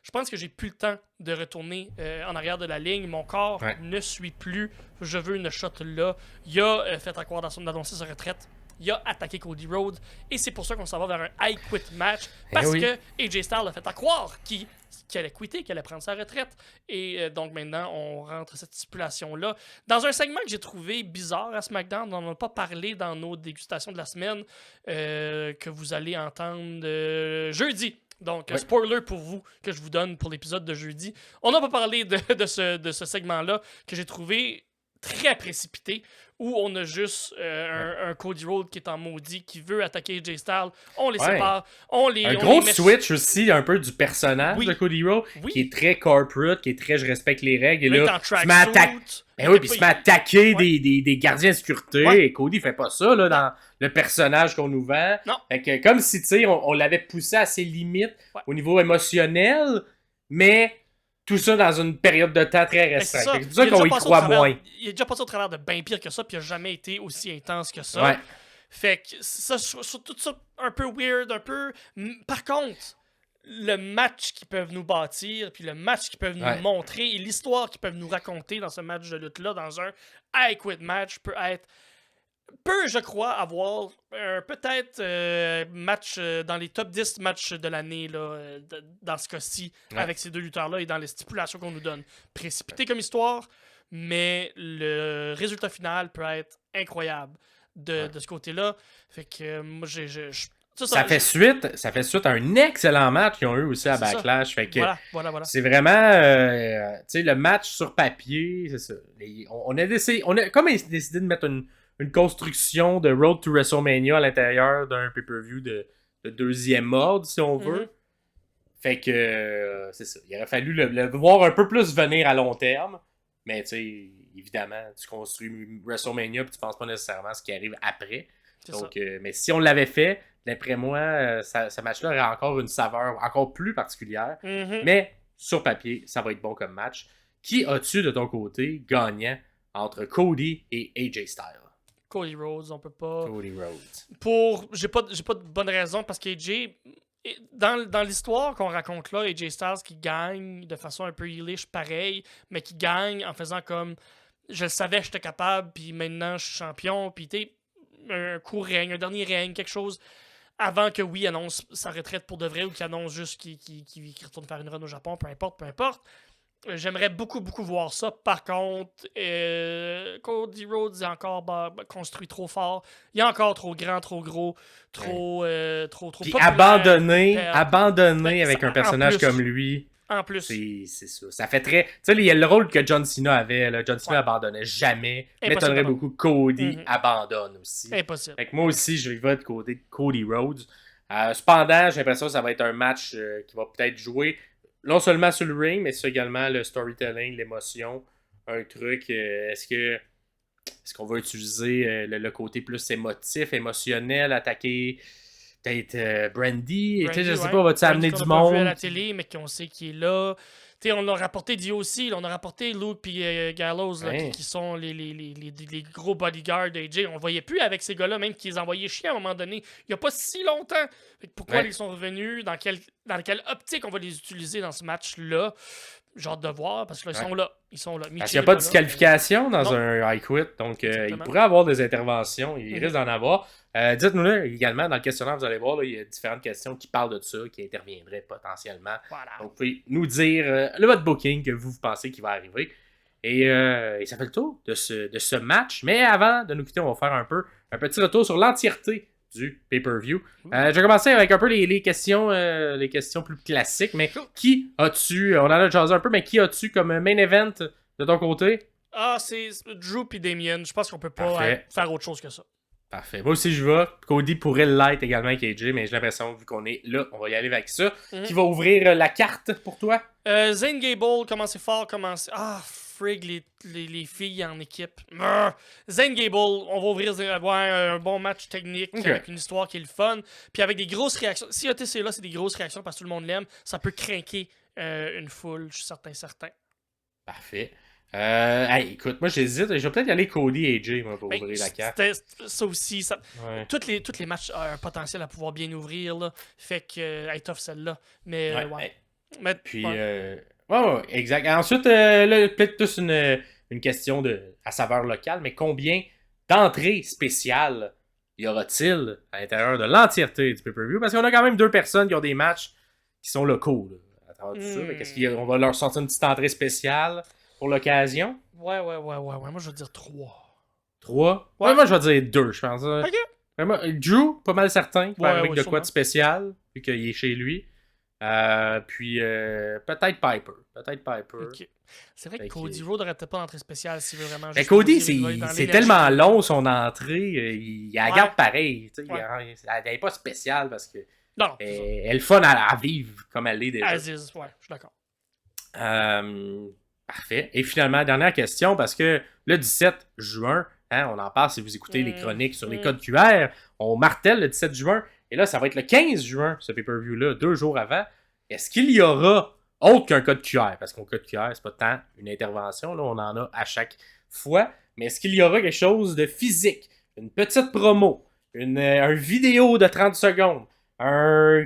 [SPEAKER 2] je pense que j'ai plus le temps de retourner en arrière de la ligne. Mon corps ne suit plus. Je veux une shot là. Il a fait à croire d'annoncer sa retraite. Il a attaqué Cody Rhodes. Et c'est pour ça qu'on s'en va vers un I Quit match. Parce que AJ Styles a fait à croire qu'il qu'il allait quitter, qu'il allait prendre sa retraite. Et donc maintenant, on rentre cette stipulation-là dans un segment que j'ai trouvé bizarre à SmackDown. On n'en a pas parlé dans nos dégustations de la semaine que vous allez entendre jeudi. Donc, spoiler pour vous que je vous donne pour l'épisode de jeudi. On n'a pas parlé de ce segment-là que j'ai trouvé très précipité, où on a juste un Cody Rhodes qui est en maudit, qui veut attaquer AJ Styles. On les sépare. Un
[SPEAKER 1] gros switch aussi un peu du personnage de Cody Rhodes, qui est très corporate, qui est très je respecte les règles. Et là, il se met à attaquer. Puis il se met à attaquer des gardiens de sécurité. Et Cody fait pas ça là, dans le personnage qu'on nous vend.
[SPEAKER 2] Non.
[SPEAKER 1] Fait que, comme si on l'avait poussé à ses limites au niveau émotionnel, mais tout ça dans une période de temps très restreinte. C'est pour ça qu'on y croit moins.
[SPEAKER 2] Il est déjà passé au travers de bien pire que ça, puis il n'a jamais été aussi intense que ça. Fait que ça, tout ça un peu weird, un peu... Par contre, le match qu'ils peuvent nous bâtir, puis le match qu'ils peuvent nous montrer, et l'histoire qu'ils peuvent nous raconter dans ce match de lutte-là, dans un I Quit match, peut, je crois, avoir peut-être match dans les top 10 matchs de l'année dans ce cas-ci, avec ces deux lutteurs-là et dans les stipulations qu'on nous donne. Précipité comme histoire, mais le résultat final peut être incroyable de ce côté-là. Fait que moi, ça fait
[SPEAKER 1] suite à un excellent match qu'ils ont eu aussi à Backlash. Fait que
[SPEAKER 2] voilà.
[SPEAKER 1] c'est vraiment le match sur papier, c'est ça. On a comme décidé de mettre une construction de Road to WrestleMania à l'intérieur d'un pay-per-view de deuxième ordre, si on veut. Fait que c'est ça. Il aurait fallu le voir un peu plus venir à long terme. Mais tu sais, évidemment, tu construis WrestleMania et tu penses pas nécessairement à ce qui arrive après. Donc, mais si on l'avait fait, d'après moi, ce match-là aurait encore une saveur encore plus particulière. Mais sur papier, ça va être bon comme match. Qui as-tu de ton côté gagnant entre Cody et AJ Styles?
[SPEAKER 2] Cody Rhodes, on peut pas.
[SPEAKER 1] Cody Rhodes.
[SPEAKER 2] J'ai pas de bonne raison parce qu'AJ, dans l'histoire qu'on raconte là, AJ Styles qui gagne de façon un peu heelish, pareil, mais qui gagne en faisant comme je le savais, j'étais capable, puis maintenant je suis champion, puis un court règne, un dernier règne, quelque chose avant que oui annonce sa retraite pour de vrai ou qu'il annonce juste qu'il retourne faire une run au Japon, peu importe. J'aimerais beaucoup voir ça. Par contre, Cody Rhodes est encore construit trop fort. Il est encore trop grand, trop gros, trop
[SPEAKER 1] puis
[SPEAKER 2] populaire.
[SPEAKER 1] abandonné avec un personnage comme lui.
[SPEAKER 2] En plus.
[SPEAKER 1] C'est ça. Ça fait très... Tu sais, il y a le rôle que John Cena avait. Là. John Cena abandonnait jamais. M'étonnerait beaucoup que Cody abandonne aussi.
[SPEAKER 2] Impossible.
[SPEAKER 1] Fait que moi aussi, je vais de côté Cody Rhodes. Cependant, j'ai l'impression que ça va être un match qui va peut-être jouer non seulement sur le ring, mais c'est également le storytelling, l'émotion. Un truc, est-ce qu'on va utiliser le côté plus émotif, émotionnel, attaquer peut-être Brandy, je sais pas, va-tu amener du monde?
[SPEAKER 2] On l'a vu à la télé, mais qu'on sait qu'il est là. T'sais, on a rapporté DOC, on a rapporté Luke et Gallows, là, qui sont les gros bodyguards d'AJ. On voyait plus avec ces gars-là, même qu'ils les envoyaient chier à un moment donné. Il n'y a pas si longtemps. Pourquoi ils sont revenus? Dans quelle optique on va les utiliser dans ce match-là? J'ai hâte de voir, parce que là, ils sont là.
[SPEAKER 1] Parce qu'il n'y a pas de disqualification dans un I Quit, donc il pourrait avoir des interventions, il risque d'en avoir. Dites-nous là également, dans le questionnaire, vous allez voir, là, il y a différentes questions qui parlent de ça, qui interviendraient potentiellement.
[SPEAKER 2] Voilà.
[SPEAKER 1] Donc, vous pouvez nous dire votre booking que vous pensez qu'il va arriver. Et ça fait le tour de ce match. Mais avant de nous quitter, on va faire un petit retour sur l'entièreté du pay-per-view. Je vais commencer avec un peu les questions plus classiques. Mais qui as-tu, on en a jasé un peu, mais qui as-tu comme main event de ton côté?
[SPEAKER 2] C'est Drew et Damien. Je pense qu'on peut pas faire autre chose que ça.
[SPEAKER 1] Parfait. Moi aussi, je vais. Cody pourrait l'être également avec AJ, mais j'ai l'impression, vu qu'on est là, on va y aller avec ça. Qui va ouvrir la carte pour toi?
[SPEAKER 2] Zane Gable, commencez fort, commencez... frig, les filles en équipe. Zane Gable, on va ouvrir un bon match technique avec une histoire qui est le fun. Puis avec des grosses réactions. Si OTC est là, c'est des grosses réactions parce que tout le monde l'aime. Ça peut craquer une foule, je suis certain.
[SPEAKER 1] Parfait. Écoute, moi j'hésite. Je vais peut-être y aller Cody et AJ pour ouvrir la carte.
[SPEAKER 2] Ça aussi, tous les matchs ont un potentiel à pouvoir bien ouvrir. Là. Fait que, tough celle-là. Mais,
[SPEAKER 1] Puis, exact. Ensuite, peut-être plus une question à saveur locale, mais combien d'entrées spéciales y aura-t-il à l'intérieur de l'entièreté du pay-per-view? Parce qu'on a quand même deux personnes qui ont des matchs qui sont locaux. Là. travers tout ça. Est-ce qu'on va leur sortir une petite entrée spéciale pour l'occasion?
[SPEAKER 2] Ouais. Moi, je vais dire 3.
[SPEAKER 1] 3? Ouais, moi, je vais dire 2, je pense.
[SPEAKER 2] Ok.
[SPEAKER 1] Vraiment, Drew, pas mal certain, qu'il va arriver avec de quoi
[SPEAKER 2] sûrement.
[SPEAKER 1] de spécial, vu qu'il est chez lui. Puis peut-être Piper.
[SPEAKER 2] Ok. C'est vrai que Cody Rhodes n'aurait peut-être pas d'entrée spéciale s'il veut vraiment.
[SPEAKER 1] Mais Cody, c'est tellement long son entrée, il la garde pareil. Elle n'est pas spéciale parce que
[SPEAKER 2] non,
[SPEAKER 1] elle est fun à vivre comme elle l'est déjà.
[SPEAKER 2] Aziz, ouais, je suis d'accord.
[SPEAKER 1] Parfait. Et finalement, dernière question, parce que le 17 juin, on en parle si vous écoutez les chroniques sur les codes QR, on martèle le 17 juin, et là, ça va être le 15 juin, ce pay-per-view-là, 2 jours avant. Est-ce qu'il y aura autre qu'un code QR? Parce qu'un code QR, c'est pas tant une intervention, là, on en a à chaque fois, mais est-ce qu'il y aura quelque chose de physique? Une petite promo, une vidéo de 30 secondes,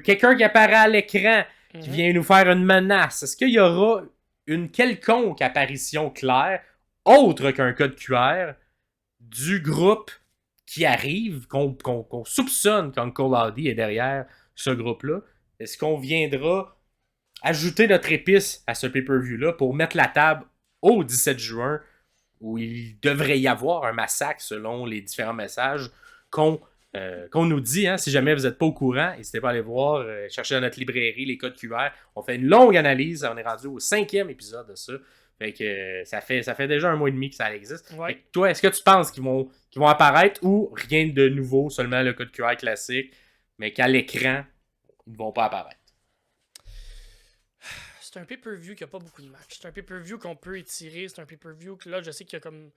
[SPEAKER 1] quelqu'un qui apparaît à l'écran, qui vient nous faire une menace? Est-ce qu'il y aura une quelconque apparition claire, autre qu'un code QR, du groupe qui arrive, qu'on soupçonne qu'Uncle Howdy est derrière ce groupe-là? Est-ce qu'on viendra ajouter notre épice à ce pay-per-view-là pour mettre la table au 17 juin, où il devrait y avoir un massacre selon les différents messages qu'on nous dit, hein? Si jamais vous n'êtes pas au courant, n'hésitez pas à aller voir, chercher dans notre librairie les codes QR. On fait une longue analyse, on est rendu au 5e épisode de ça. Fait que ça fait déjà 1 mois et demi que ça existe.
[SPEAKER 2] Ouais.
[SPEAKER 1] Fait que toi, est-ce que tu penses qu'ils vont apparaître ou rien de nouveau, seulement le code QR classique, mais qu'à l'écran, ils ne vont pas apparaître?
[SPEAKER 2] C'est un pay-per-view qui n'a pas beaucoup de matchs. C'est un pay-per-view qu'on peut étirer. C'est un pay-per-view que là, je sais qu'il y a comme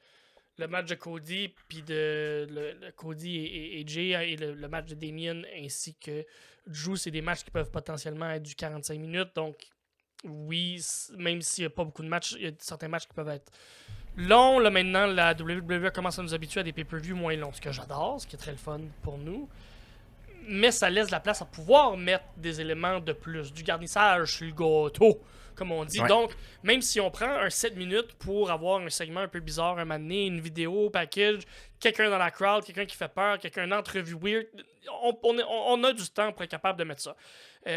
[SPEAKER 2] le match de Cody, puis de Cody et Jay, et le match de Damien, ainsi que Drew, c'est des matchs qui peuvent potentiellement être du 45 minutes. Donc, oui, même s'il n'y a pas beaucoup de matchs, il y a certains matchs qui peuvent être longs. Là, maintenant, la WWE commence à nous habituer à des pay-per-views moins longs, ce que j'adore, ce qui est très le fun pour nous. Mais ça laisse la place à pouvoir mettre des éléments de plus, du garnissage sur le gâteau, comme on dit. Ouais. Donc, même si on prend un 7 minutes pour avoir un segment un peu bizarre, un moment donné, une vidéo, package, quelqu'un dans la crowd, quelqu'un qui fait peur, quelqu'un d'entrevue weird, on a du temps pour être capable de mettre ça.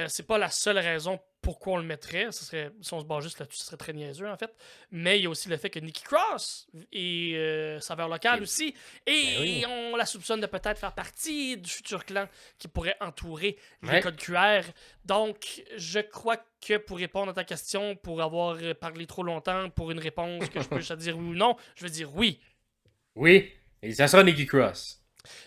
[SPEAKER 2] C'est pas la seule raison pourquoi on le mettrait. Si on se base juste là-dessus, ce serait très niaiseux, en fait. Mais il y a aussi le fait que Nikki Cross est saveur locale aussi. Et on la soupçonne de peut-être faire partie du futur clan qui pourrait entourer les codes QR. Donc, je crois que pour répondre à ta question, pour avoir parlé trop longtemps, pour une réponse que je peux juste dire oui ou non, je vais dire oui.
[SPEAKER 1] Oui, et ça sera Nikki Cross.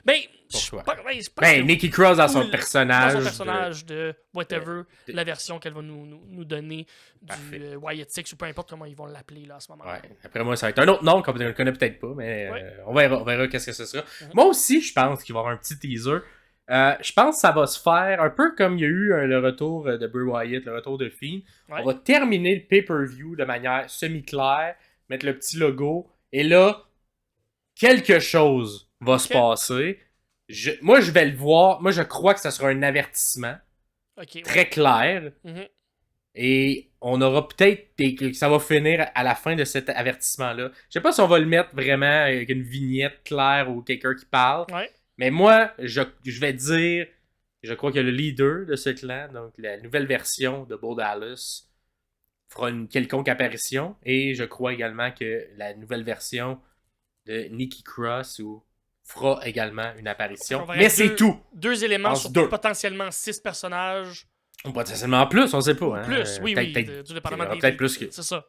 [SPEAKER 1] Nikki Cross dans son personnage.
[SPEAKER 2] De whatever, la version qu'elle va nous donner du Wyatt Six ou peu importe comment ils vont l'appeler là, à ce moment-là. Ouais.
[SPEAKER 1] Après moi, ça va être un autre nom qu'on ne le connaît peut-être pas, mais on verra qu'est-ce que ce sera. Moi aussi, je pense qu'il va y avoir un petit teaser. Je pense que ça va se faire un peu comme il y a eu le retour de Bray Wyatt, le retour de Fiend. On va terminer le pay-per-view de manière semi-claire, mettre le petit logo, et là, quelque chose va se passer. Moi, je vais le voir. Moi, je crois que ça sera un avertissement très clair. Et on aura peut-être que ça va finir à la fin de cet avertissement-là. Je sais pas si on va le mettre vraiment avec une vignette claire ou quelqu'un qui parle. Mais moi, je vais dire, je crois que le leader de ce clan, donc la nouvelle version de Bo Dallas, fera une quelconque apparition. Et je crois également que la nouvelle version de Nikki Cross fera également une apparition. Mais c'est tout.
[SPEAKER 2] 2 éléments sur potentiellement 6 personnages.
[SPEAKER 1] Ou potentiellement plus, on sait pas. Hein?
[SPEAKER 2] Plus, oui. Du dépendamment des
[SPEAKER 1] peut-être plus que...
[SPEAKER 2] C'est ça.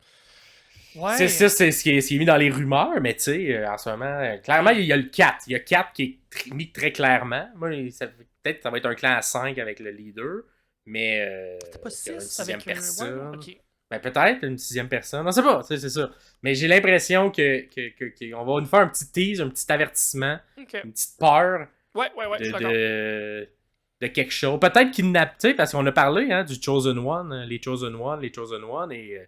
[SPEAKER 1] Ouais. C'est ce qui est mis dans les rumeurs, mais tu sais, en ce moment, clairement, il y a le 4. Il y a 4 qui est mis très clairement. Moi, peut-être que ça va être un clan à 5 avec le leader, mais...
[SPEAKER 2] C'était pas 6 avec
[SPEAKER 1] personne. Ben peut-être une 6e personne, on sait pas, c'est ça. Mais j'ai l'impression qu'on va nous faire un petit tease, un petit avertissement, une petite peur de quelque chose. Peut-être kidnapper, parce qu'on a parlé du Chosen One, les Chosen One et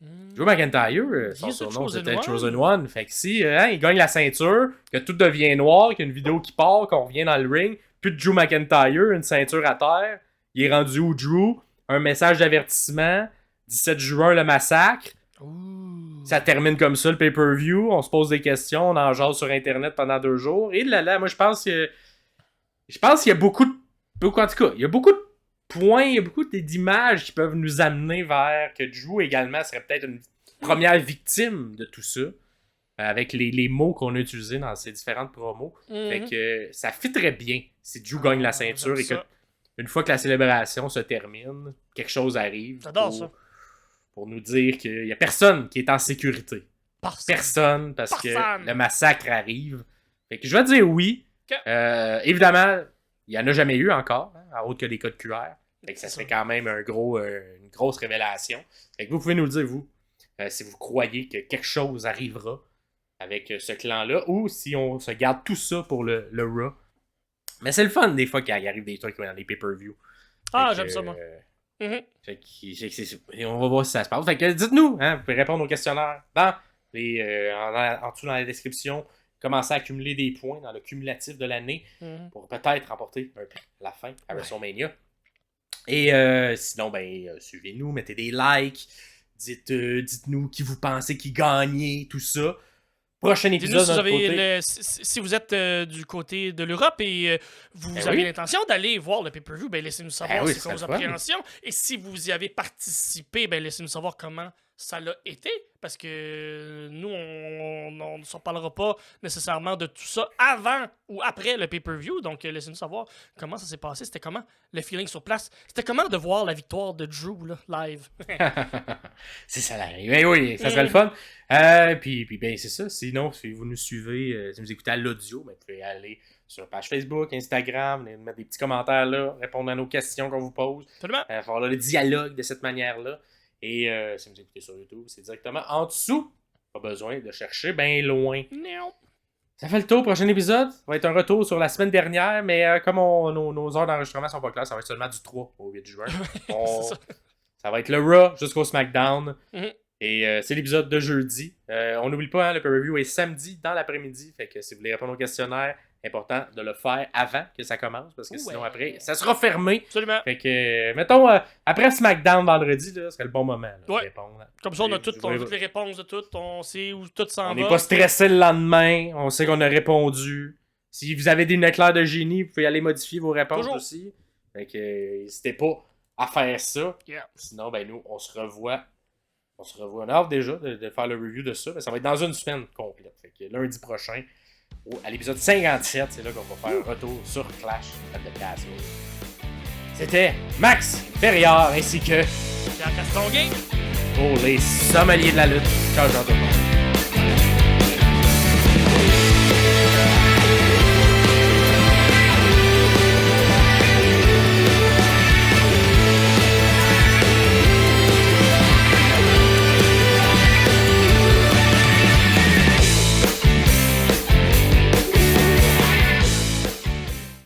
[SPEAKER 1] Drew McIntyre, son surnom c'était Chosen One. Fait que si il gagne la ceinture, que tout devient noir, qu'il y a une vidéo qui part, qu'on revient dans le ring, plus de Drew McIntyre, une ceinture à terre, il est rendu où Drew, un message d'avertissement. 17 juin, le massacre. Ça termine comme ça, le pay-per-view. On se pose des questions, on en jase sur Internet pendant 2 jours. Et là, moi, je pense qu'il y a beaucoup, en tout cas, il y a beaucoup points, il y a beaucoup d'images qui peuvent nous amener vers que Drew également serait peut-être une première victime de tout ça. Avec les mots qu'on a utilisés dans ces différentes promos. Fait que ça fit très bien si Drew gagne la ceinture et que une fois que la célébration se termine, quelque chose arrive pour nous dire qu'il n'y a personne qui est en sécurité. Personne, parce que le massacre arrive. Fait que je vais dire oui. Évidemment, il n'y en a jamais eu encore, autre que des codes QR. Fait que ça serait quand même une grosse révélation. Fait que vous pouvez nous le dire, vous, si vous croyez que quelque chose arrivera avec ce clan-là, ou si on se garde tout ça pour le Raw. Mais c'est le fun des fois qu'il arrive des trucs dans les pay-per-view.
[SPEAKER 2] J'aime ça, moi.
[SPEAKER 1] Fait que, on va voir si ça se passe. Fait que dites-nous, vous pouvez répondre aux questionnaires en dessous dans la description. Commencer à accumuler des points dans le cumulatif de l'année pour peut-être remporter un prix à la fin à WrestleMania. Et sinon, suivez-nous, mettez des likes, dites-nous qui vous pensez qui gagnait, tout ça. Prochain épisode
[SPEAKER 2] si vous êtes du côté de l'Europe et vous avez l'intention d'aller voir le pay-per-view, laissez-nous savoir c'est quoi vos appréhensions. Et si vous y avez participé, laissez-nous savoir comment ça l'a été. Parce que nous, on ne s'en parlera pas nécessairement de tout ça avant ou après le pay-per-view. Donc, laissez-nous savoir comment ça s'est passé. C'était comment le feeling sur place. C'était comment de voir la victoire de Drew là, live.
[SPEAKER 1] C'est ça l'arrive. Oui, ça serait le fun. Puis c'est ça. Sinon, si vous nous suivez, si vous écoutez à l'audio, vous pouvez aller sur la page Facebook, Instagram, mettre des petits commentaires là, répondre à nos questions qu'on vous pose.
[SPEAKER 2] Absolument.
[SPEAKER 1] Faire le dialogue de cette manière-là. Et si vous écoutez sur YouTube, c'est directement en dessous. Pas besoin de chercher bien loin.
[SPEAKER 2] Non.
[SPEAKER 1] Ça fait le tour. Prochain épisode, ça va être un retour sur la semaine dernière, mais comme nos heures d'enregistrement sont pas claires, ça va être seulement du 3 au 8 juin. Ça va être le Raw jusqu'au SmackDown. Et c'est l'épisode de jeudi. On n'oublie pas, le pay-per-view est samedi dans l'après-midi. Fait que si vous voulez répondre aux questionnaires, important de le faire avant que ça commence, parce que sinon après, ça sera fermé.
[SPEAKER 2] Absolument.
[SPEAKER 1] Fait que, mettons, après SmackDown vendredi, là, ce serait le bon moment de répondre. Là.
[SPEAKER 2] Comme ça, on a toutes les réponses de toutes, on sait où tout s'en va.
[SPEAKER 1] On n'est pas stressé le lendemain, on sait qu'on a répondu. Si vous avez des éclairs de génie, vous pouvez aller modifier vos réponses aussi. Fait que, n'hésitez pas à faire ça. Sinon, nous, on se revoit. On a hâte déjà de faire le review de ça, mais ça va être dans une semaine complète. Fait que lundi prochain, à l'épisode 57, c'est là qu'on va faire un retour sur Clash de Castle. C'était Max Ferriard ainsi que
[SPEAKER 2] Pierre Castonguay
[SPEAKER 1] pour les sommeliers de la lutte. Ciao, tout le monde.